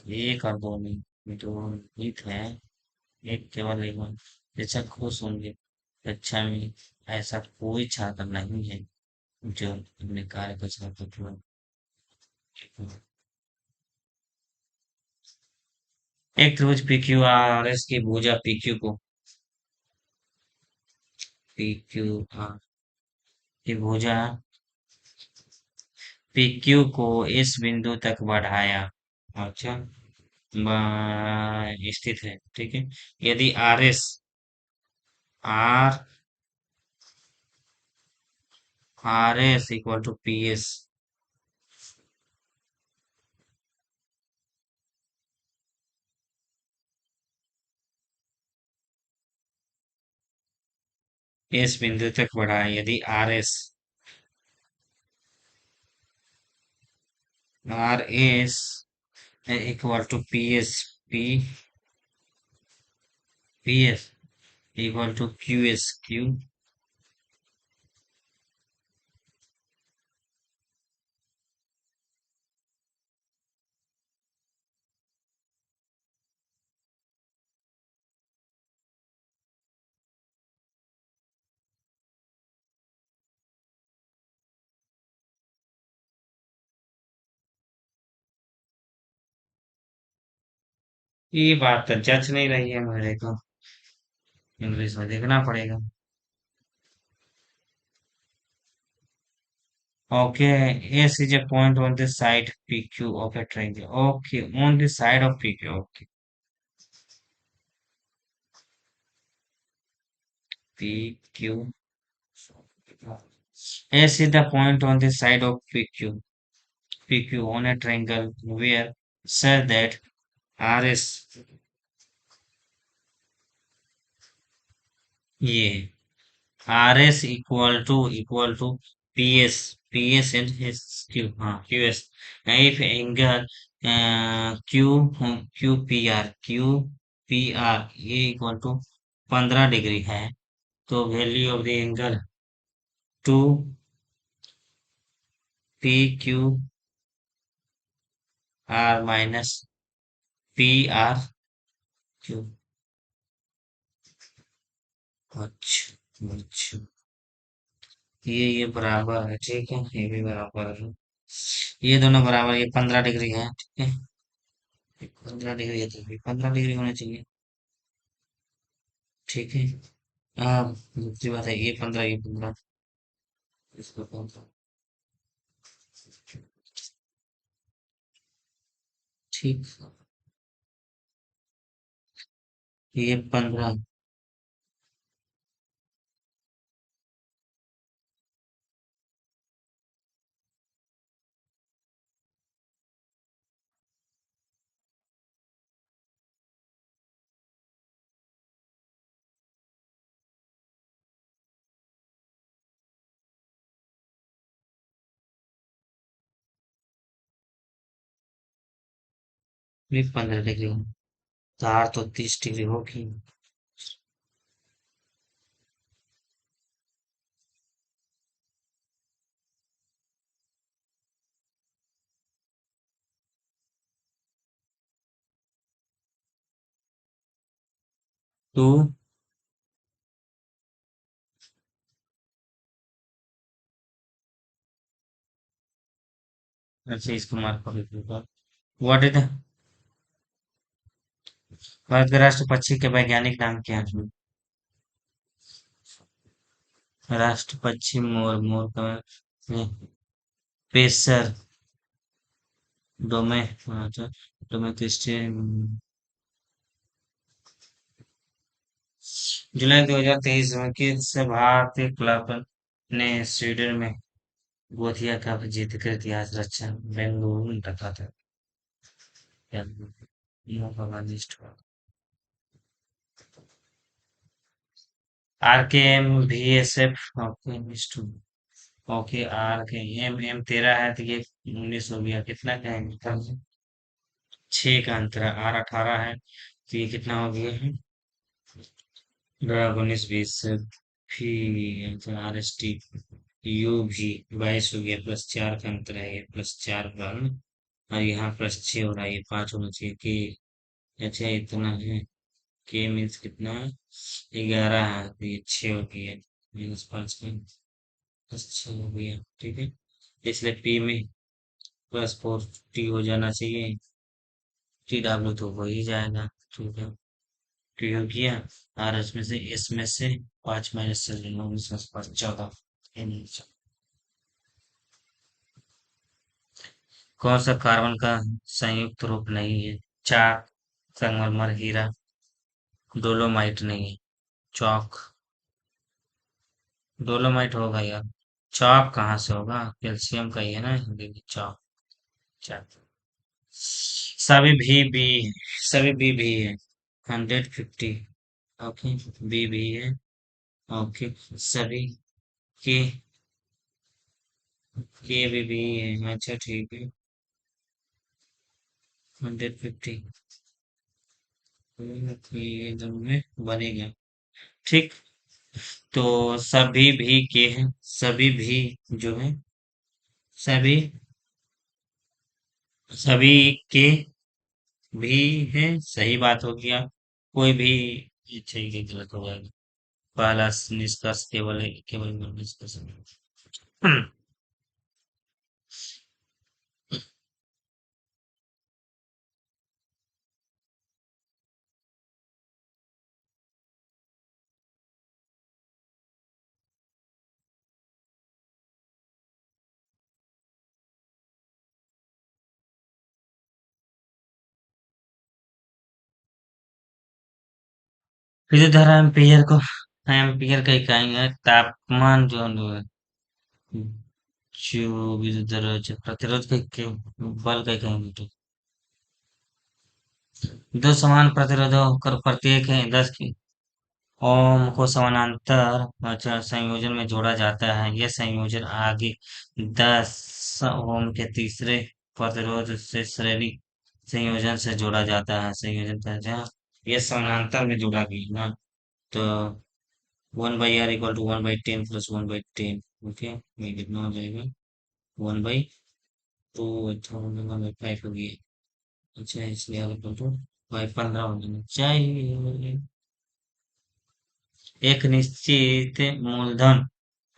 एक और दो नहीं, दो हित है। एक केवल एक शिक्षक खुश होंगे कक्षा में ऐसा कोई छात्र नहीं है जो अपने कार्य को समय पर पूरा। एक त्रिभुज पी क्यू आर एस की भुजा पी क्यू को पी क्यू आर की भुजा पी क्यू को इस बिंदु तक बढ़ाया। अच्छा, स्थित है, ठीक है। यदि R S R R S equal to P S, इस बिंदु तक बढ़ाया। यदि R S R S equal to P S, P P S equal to Q S, Q. ये बात तो जच नहीं रही है मेरे को, इंग्लिश में देखना पड़ेगा। Okay, S is a point on the side PQ of a triangle. Okay, on the side of PQ. Okay, PQ. S is the point on the side of PQ. PQ on a triangle where such that RS ये RS equal to PS and his Q. हाँ, QS. If angle QPR ये equal to 15 degree है, तो value of the angle to P Q R minus P R Q. अच्छा अच्छा, ये बराबर है, ठीक है, ये भी बराबर है। ये दोनों बराबर, ये 15 डिग्री है, ठीक है। 15 डिग्री है तो भी 15 डिग्री होना चाहिए, ठीक है। हाँ, दूसरी बात है, ये 15, ये 15, इसको 15, ठीक। ये 15, ये 15 डिग्री है, तार तो 30 डिग्री होगी। टू, अच्छा इसको मार्क कर दीजिएगा। व्हाट इज द भारत के राष्ट्र पक्षी के वैज्ञानिक नाम क्या है? राष्ट्र पक्षी मोर, मोर का पेसर, डोमे, अच्छा, डोमेस्टिक। जुलाई 2023 में किस भारतीय क्लब ने स्वीडन में गोथिया कप जीतकर इतिहास रचा? बेंगलुरु में रखा था। क्या नो होगा लिस्ट। आर के एम भी S F okay list. Okay R K M M 13 है तो ये 19 हो गया, कितना का है? 6 का अंतर है। आर 18 है तो ये कितना हो गया है? 19 20 फिर आर एस टी यू भी 22 हो गया, +4 का अंतर है, ये +4 का है। और यहाँ +6 हो रहा है, ये 5 होना चाहिए कि। अच्छा इतना है। के मीन्स कितना है? 11 है तो ये 6 हो गया, -5 का +6 हो गया, ठीक है। इसलिए पी में +4 टी हो जाना चाहिए। टी डब्ल्यू तो हो ही जाएगा, ठीक है। टी हो गया। और इसमें से 5 माइनस कर लेना, 19 14। कौन सा कार्बन का संयुक्त रूप नहीं है? चाक, संगमरमर, हीरा। डोलोमाइट नहीं है। चौक। डोलोमाइट होगा यार। चौक कहाँ से होगा? कैल्शियम का ही है ना हिंदी में चौक। चौक। सभी सभी बी है। 150। ओके। बी है। ओके। सभी के भी है, अच्छा ठीक है। 150 एकदम में बनेगा, ठीक। तो सभी भी के हैं, सभी भी जो है, सभी सभी के भी है, सही बात हो गया। कोई भी अच्छा ही गलत हो जाएगा। पहला निष्कर्ष केवल केवल निष्कर्ष नहीं। विद्युत धारा एम्पीयर को, एम्पीयर का इकाई है तापमान जो है, जो विद्युत धारा प्रतिरोध का बल का इकाई मीटर। दो समान प्रतिरोधों कर प्रत्येक है 10 की ओम को समानांतर अच्छा संयोजन में जोड़ा जाता है। यह संयोजन आगे 10 ओम के तीसरे प्रतिरोध से श्रेणी संयोजन से जोड़ा जाता है। संयोजन का जहाँ यह समानांतर में जोड़ा गया ना, तो 1/r = 1/10 + 1/10। ओके, ये कितना हो जाएगा? 1/2 अच्छा 1/5 हो गया। अच्छा इसलिए r = 15 हो जाना चाहिए। एक निश्चित मूलधन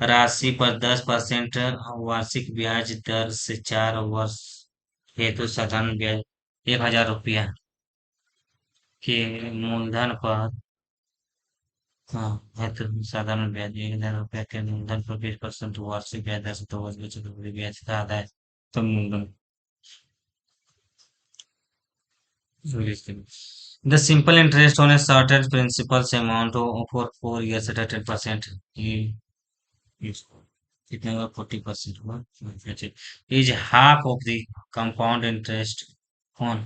राशि पर 10% वार्षिक ब्याज दर से 4 वर्ष हेतु साधारण ब्याज 1,000 रुपया के मूलधन पर, हाँ, हेतु साधारण ब्याज 1,000 रुपया के मूलधन पर 20% वार्षिक ब्याज दर से 2 वर्ष में चक्रवृद्धि ब्याज का आदाय तो मूलधन। The simple interest on a certain principal amount for 4 years at 10%. कितने हुआ? 40% हुआ। Is half of the compound interest on,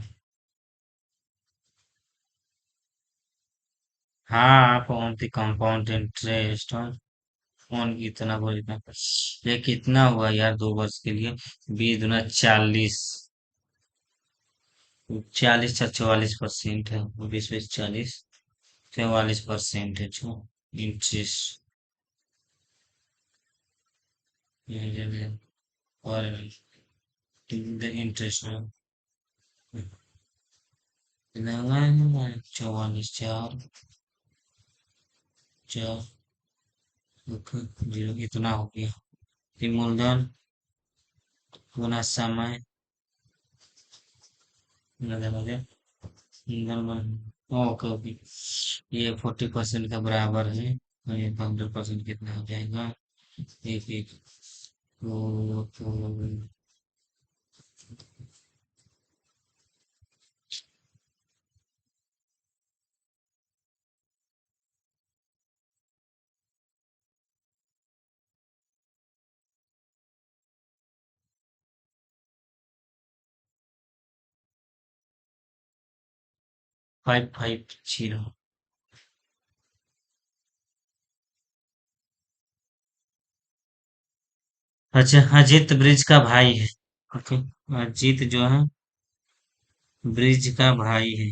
half of the compound interest on on इतना बोल इतना। ये कितना हुआ यार 2 वर्ष के लिए? 20 × 40, 40 × 44% है। 20 × 40, 44% है जो इंटरेस्ट और इंटरेस्ट 44 4 जीरो इतना हो गया। फिर मूलधन गुना समय, ओके ओके, ये 40% का बराबर है और ये 100% कितना हो जाएगा? एक एक तो 550। अच्छा, अजित ब्रिज का भाई है। ओके। अजित जो है ब्रिज का भाई है।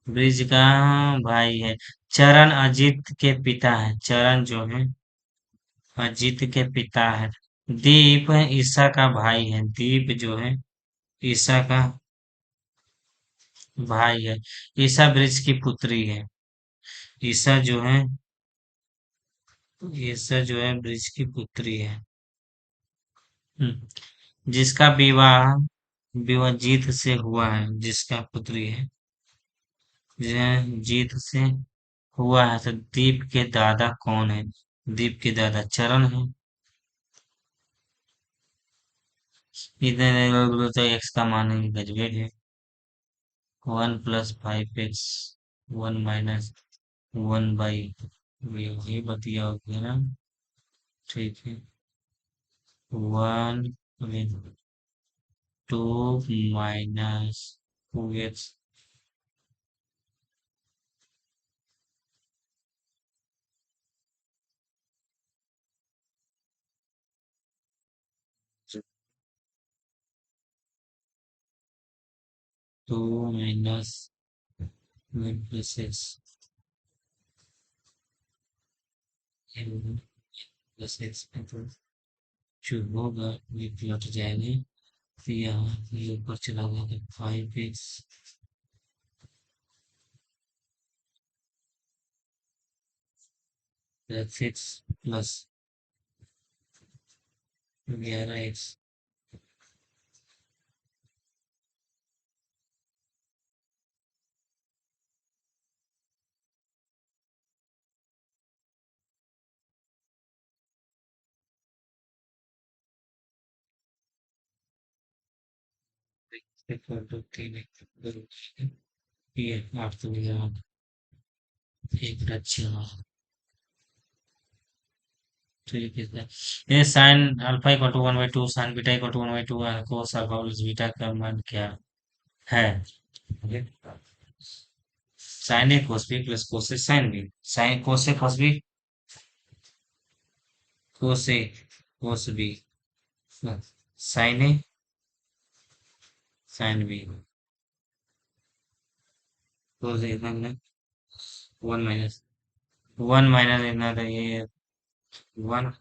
ब्रिज का भाई है। चरण अजित के पिता है। चरण जो है अजित के पिता है। दीप ईसा का भाई है। दीप जो है ईसा का भाई है। ईसा ब्रिज की पुत्री है। ईसा जो है ईसा जो है ब्रिज की पुत्री है। जिसका विवाह विवाह जीत से हुआ है। जिसका पुत्री है जीत से हुआ है। तो दीप के दादा कौन है? दीप के दादा चरण है। इधर तो एक्स का मान है गजबेड है। 1 + 5x 1 - 1 यही बतिया हो गया ना। ठीक है। 1 - 2 - 2x। To minus 1 + x +x तो जो होगा ये प्लट जाएंगे। तो यहाँ ये ऊपर चला गया 5x +x plus 11x। Equal to 3 ये 8 तो गया। एक अच्छा। ठीक है सर। ये sine alpha equal to 1/2 sine beta equal to 1/2 cos alpha plus beta का मान क्या है? Sine A cos B plus cos A sine B. Sine cos A cos B cos A cos B sine A sine B cos A इतना 1 - 1 - इतना था ये 1 -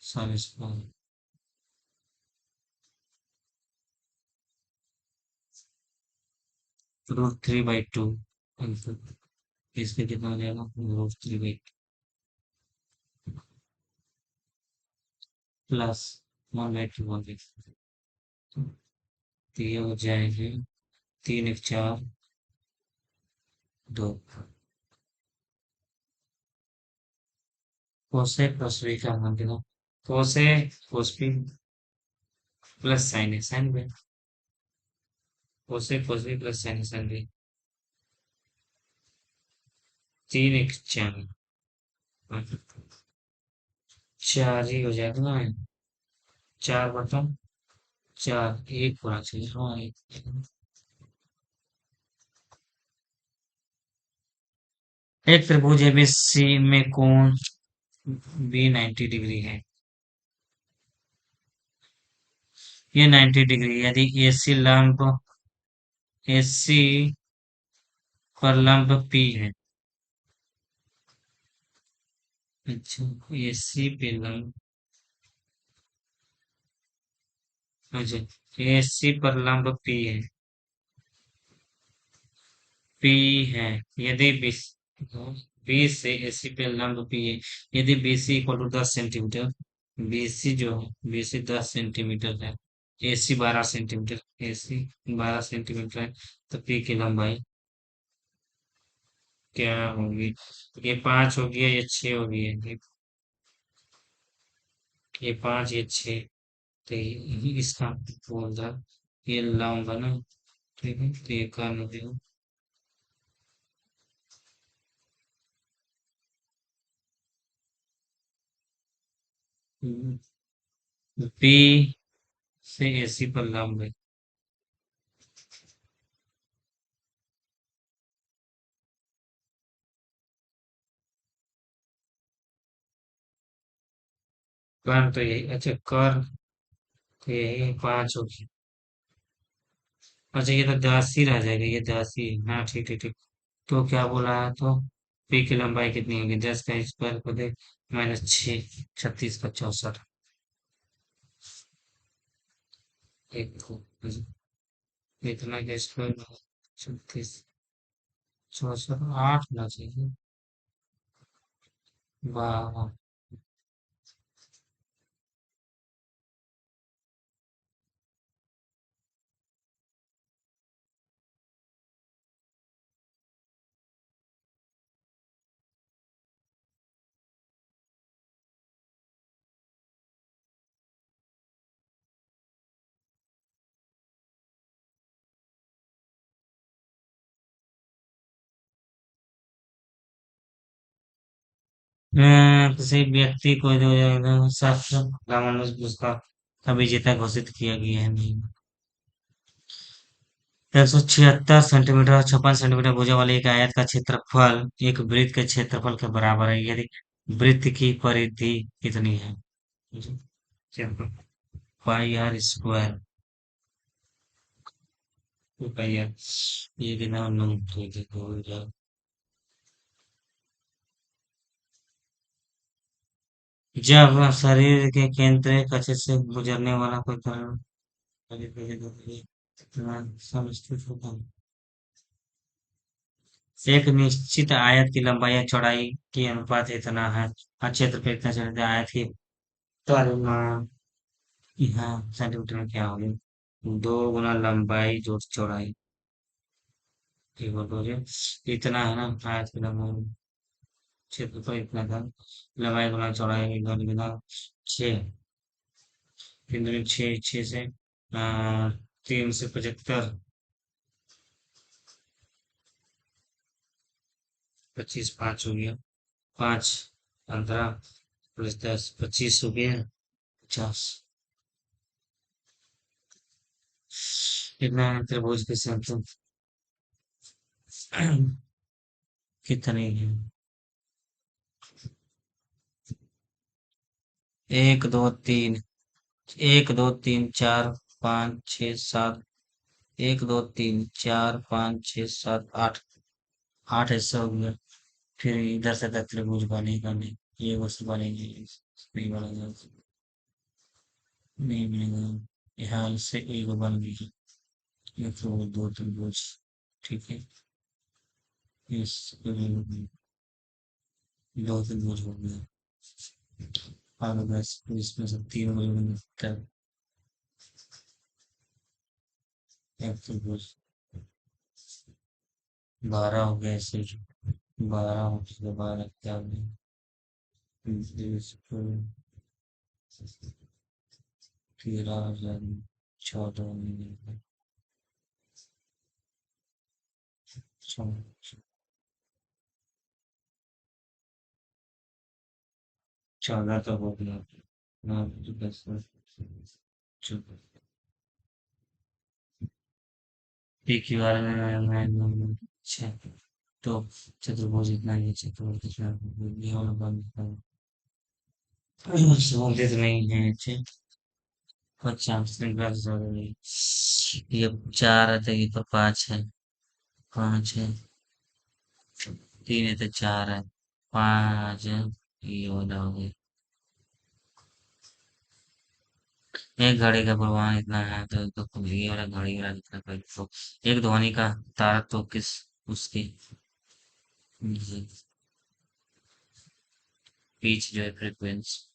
sine square √3/2। इसमें कितना हो जाएगा √3/+ 1/2 तो ये हो जाएगी 3 × 4 = 2 कोसे प्लस बी का मान देना। कोसे कोस B plus sign A sine B. कोसे कोस B plus sign A sine B 3 × 4 4 ही हो जाएगा ना। 4/4 एक होना चाहिए। हाँ एक त्रिभुज एबीसी में कोण बी 90 डिग्री है। ये 90 डिग्री यदि एसी पर लंब पी है। अच्छा एसी पे लंब अच्छा एसी पर लंब पी है। यदि बी से एसी पे लंब पी है। यदि BC equal to 10 centimetre. BC जो है बीसी 10 सेंटीमीटर है। AC 12 centimetre. एसी 12 सेंटीमीटर है। तो पी की लंबाई क्या होगी? ये 5 होगी या ये 6 होगी? ये 5 ये 6 तो इसका बोल था ये लंब है ना। ठीक है तो ये का मतलब बी से एसी पर लंब है। कर्ण तो यही, अच्छा कर्ण तो यही पांच होगी। अच्छा ये तो 10 ही रह जाएगा, ये 10 ही। हाँ ठीक ठीक ठीक। तो क्या बोला है तो, पी की लंबाई कितनी होगी, 10 का स्क्वायर को दे -6, 36 का 64। एक को इतना का स्क्वायर, 36 64 8 होना चाहिए। वाह वाह। किसी व्यक्ति को जो है शास्त्र रामानुज पुरस्कार का विजेता घोषित किया गया है नहीं। 176 सेंटीमीटर और 56 सेंटीमीटर भुजा वाले एक आयत का क्षेत्रफल एक वृत्त के क्षेत्रफल के बराबर है, यदि वृत्त की परिधि कितनी है। पाई आर स्क्वायर, पाई आर, ये कितना ठीक है। जब शरीर के केंद्र कक्ष से गुजरने वाला कोई तरल समस्थित होता है, एक निश्चित आयत की लंबाई या चौड़ाई के अनुपात इतना है, और क्षेत्र पे इतना चलते आयत की परिमाण यहाँ सेंटीमीटर में क्या होगी, 2 गुना लंबाई जोड़ चौड़ाई, ठीक हो तो इतना है ना, आयत की लंबाई क्षेत्र पर इतना था, लंबाई गुना चौड़ाई गुना 6, 3 दूनी 6, 6 से 3 से 75, 25 5 हो गया, 5 15 + 10 25 हो गया, 50। कितना है त्रिभुज के समतल कितने हैं, 1 2 3, 1 2 3 4 5 6 7, 1 2 3 4 5 6 7 8, 8 ऐसा हो गया। फिर इधर से तक त्रिभुज बनेगा नहीं, ये बस बनेगी नहीं बनेगा, नहीं बनेगा। यहाँ से एक बन गई, ये तो 2 त्रिभुज, ठीक है। इस 2 त्रिभुज हो गया, और बस इसमें से 3 बन तब एक त्रिभुज, 12 हो गया ऐसे, 12 हो गया, 12 क्या हो गया, 13 14 14 तो हो गया, 14 एक ही बार में अच्छा, तो चतुर्भुज इतना ही है, चतुर्भुज कितना ये वाला बन संबंधित नहीं है, अच्छे 50 ये 4 है तो ये तो 5 है, 5 है, 3 है तो 4 है, 5 है, ये वाला हो गया। एक घड़ी का परिमाण इतना है तो ये वाला घड़ी वाला कितना कर तो एक ध्वनि का तारा तो किस उसकी पिच जो है फ्रीक्वेंसी,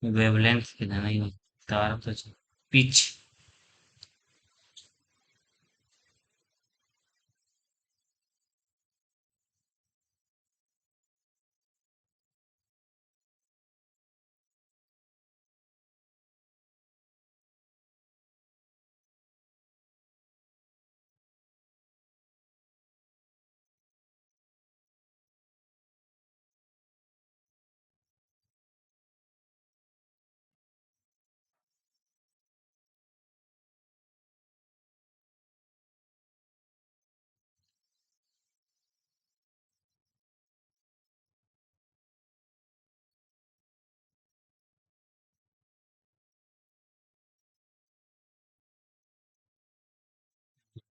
वेवलेंथ कितना नहीं, तारा तो पिच,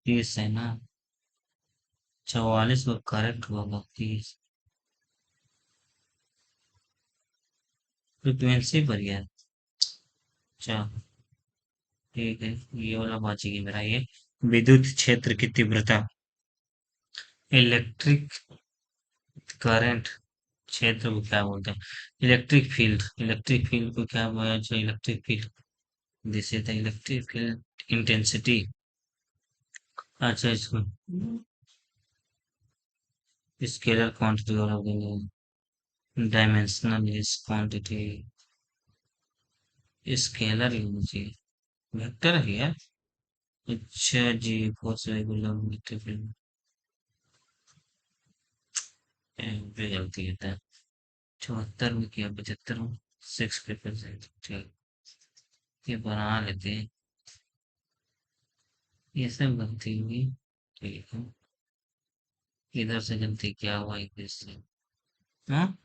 30 है ना? 44 को करेक्ट होगा 30। फ्रीक्वेंसी पर यार। अच्छा, ठीक है। ये वाला बचेगी मेरा ये। विद्युत क्षेत्र की तीव्रता। Electric current. क्षेत्र को क्या बोलते हैं? Electric field. इलेक्ट्रिक फील्ड को क्या बोला जाए? Electric field. This is the electric field intensity. अच्छा, इसको स्केलर क्वांटिटी और डायमेंशनल इज क्वांटिटी। स्केलर ही होना चाहिए। वेक्टर है यार। अच्छा जी, बहुत सही बोला इलेक्ट्रिक फील्ड। पे गलती है। 74 में किया, 75 में। 6%। ठीक। ये बना लेते हैं। ये सब गलती हुई। ठीक है। इधर से गलती क्या हुआ इधर से? हाँ।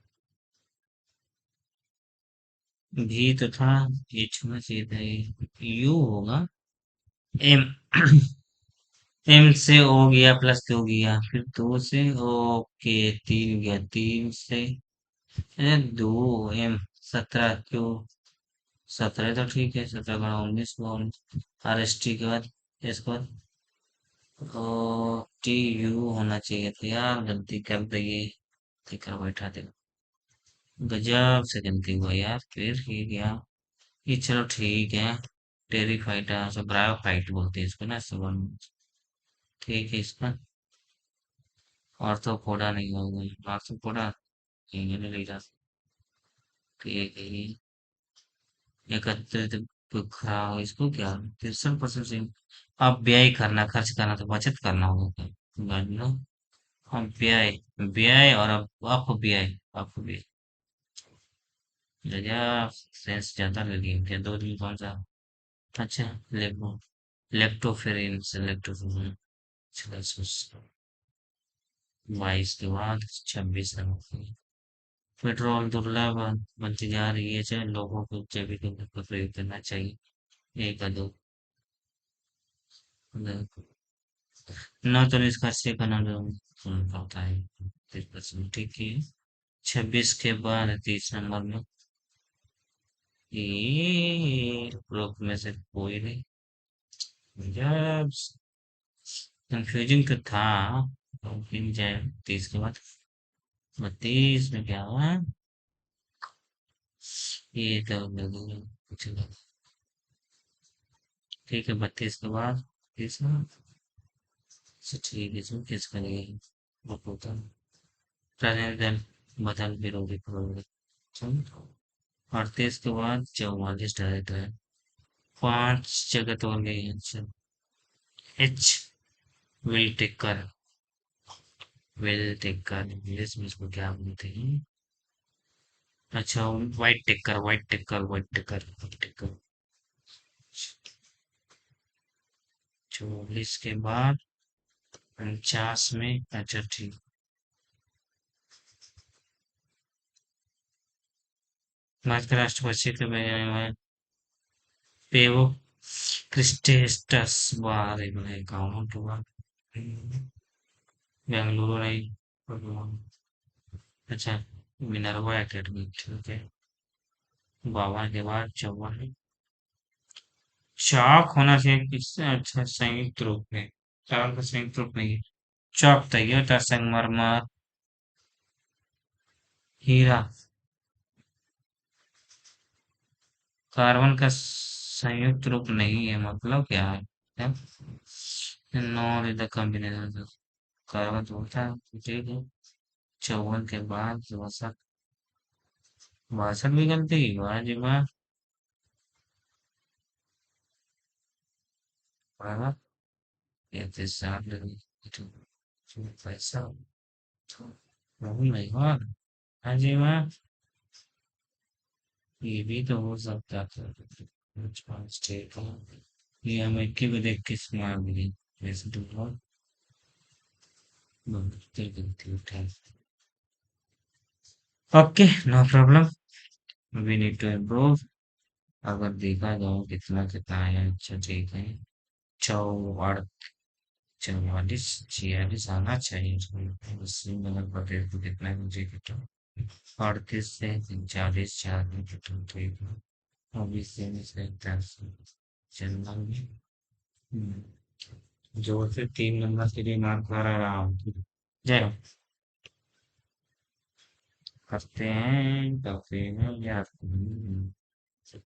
भी तो था। ये छूना चाहिए था ये। यू होगा। एम। एम से हो गया प्लस दो गया, फिर दो से ओके। तीन गया, तीन से दो। एम। 17 क्यों? 17 तो ठीक है। 17 गुणा 19 हुआ 19। आर एस टी के बाद इसके बाद ओ टी यू होना चाहिए था यार, गलती कर दी ये। देखकर बैठा दे। गजब से गलती हुआ यार, फिर ये गया। ये चलो ठीक है। टेरिफाइटा से ब्रायोफाइट बोलते हैं इसको ना सुबह। ठीक है इसका। ऑर्थोपोडा नहीं होगा। ऑर्थोपोडा नहीं है, नहीं रहा। ठीक है ये। एकत्रित खराब इसको क्या? 63% से। अब व्यय करना, खर्च करना तो बचत करना होगा। मान लो। अब व्यय। व्यय और अब अपव्यय। अपव्यय। गजब सेंस ज्यादा लगी क्या? दो दिन कौन सा? अच्छा। लेप्टो। लेप्टोफेरिन से लेप्टोफेरिन। 22 के बाद 26 नंबर। पेट्रोल दुर्लभ बनती जा रही है, चाहे लोगों को जैविक ईंधन का प्रयोग करना चाहिए। एक दो। न तो निष्कर्षे का नाम होता है। 30%। ठीक है। 26 के बाद 30 नंबर में। ये ग्रुप में से कोई नहीं। जब कंफ्यूजिंग तो था। लेकिन जाए 30 के बाद 32 में क्या हुआ? ये तो कुछ नहीं। ठीक है, 32 के बाद 30 में। अच्छा, ठीक है, इसमें किसका नहीं है? वो होता है राजनीतिक दल बदल विरोधी प्रवृत्ति। चलो। 38 के बाद 44 डायरेक्ट है। 5 जगह तो और गई है। अच्छा। H. Will taker. Will taker English में इसको क्या बोलते हैं? अच्छा, white taker, white taker, white taker, white taker. 44 के बाद 49 में। अच्छा ठीक। भारत के राष्ट्र पक्षी के बारे में पेवो क्रिस्टेस्टस बारे में गाँव के बाद बेंगलुरु नहीं। अच्छा। मिनर्वा एकेडमी ठीक है। 52 के बाद 54। चौक होना चाहिए किससे? अच्छा, संयुक्त रूप में। चार का संयुक्त रूप नहीं है। चौक तय होता, संगमरमर। हीरा। कार्बन का संयुक्त रूप नहीं है मतलब क्या है? Non is the combination. Carbon तो होता है ठीक है। 54 के बाद 62। 62 भी गलती वाह जी वाह। वाह। ये तो साथ लगी। पैसा। नहीं नहीं वाह। हाँ जी वाह। ये भी तो हो सकता था। पाँच ठीक है। ये हम एक ही को देख के मार दिए। वैसे तो बहुत बहुत गलती उठाई। Okay, no problem. We need to improve. अगर देखा जाए कितना कितना है। अच्छा ठीक है। 44। 44 46 आना चाहिए उसको। 80 में लगभग दे तो कितना है मुझे कितना 38 से 39 चार में कितना तो एक अब इससे में से 10 चलना भी जोर से 3 नंबर के लिए मार खा रहा हूँ। जय हो। करते हैं यार।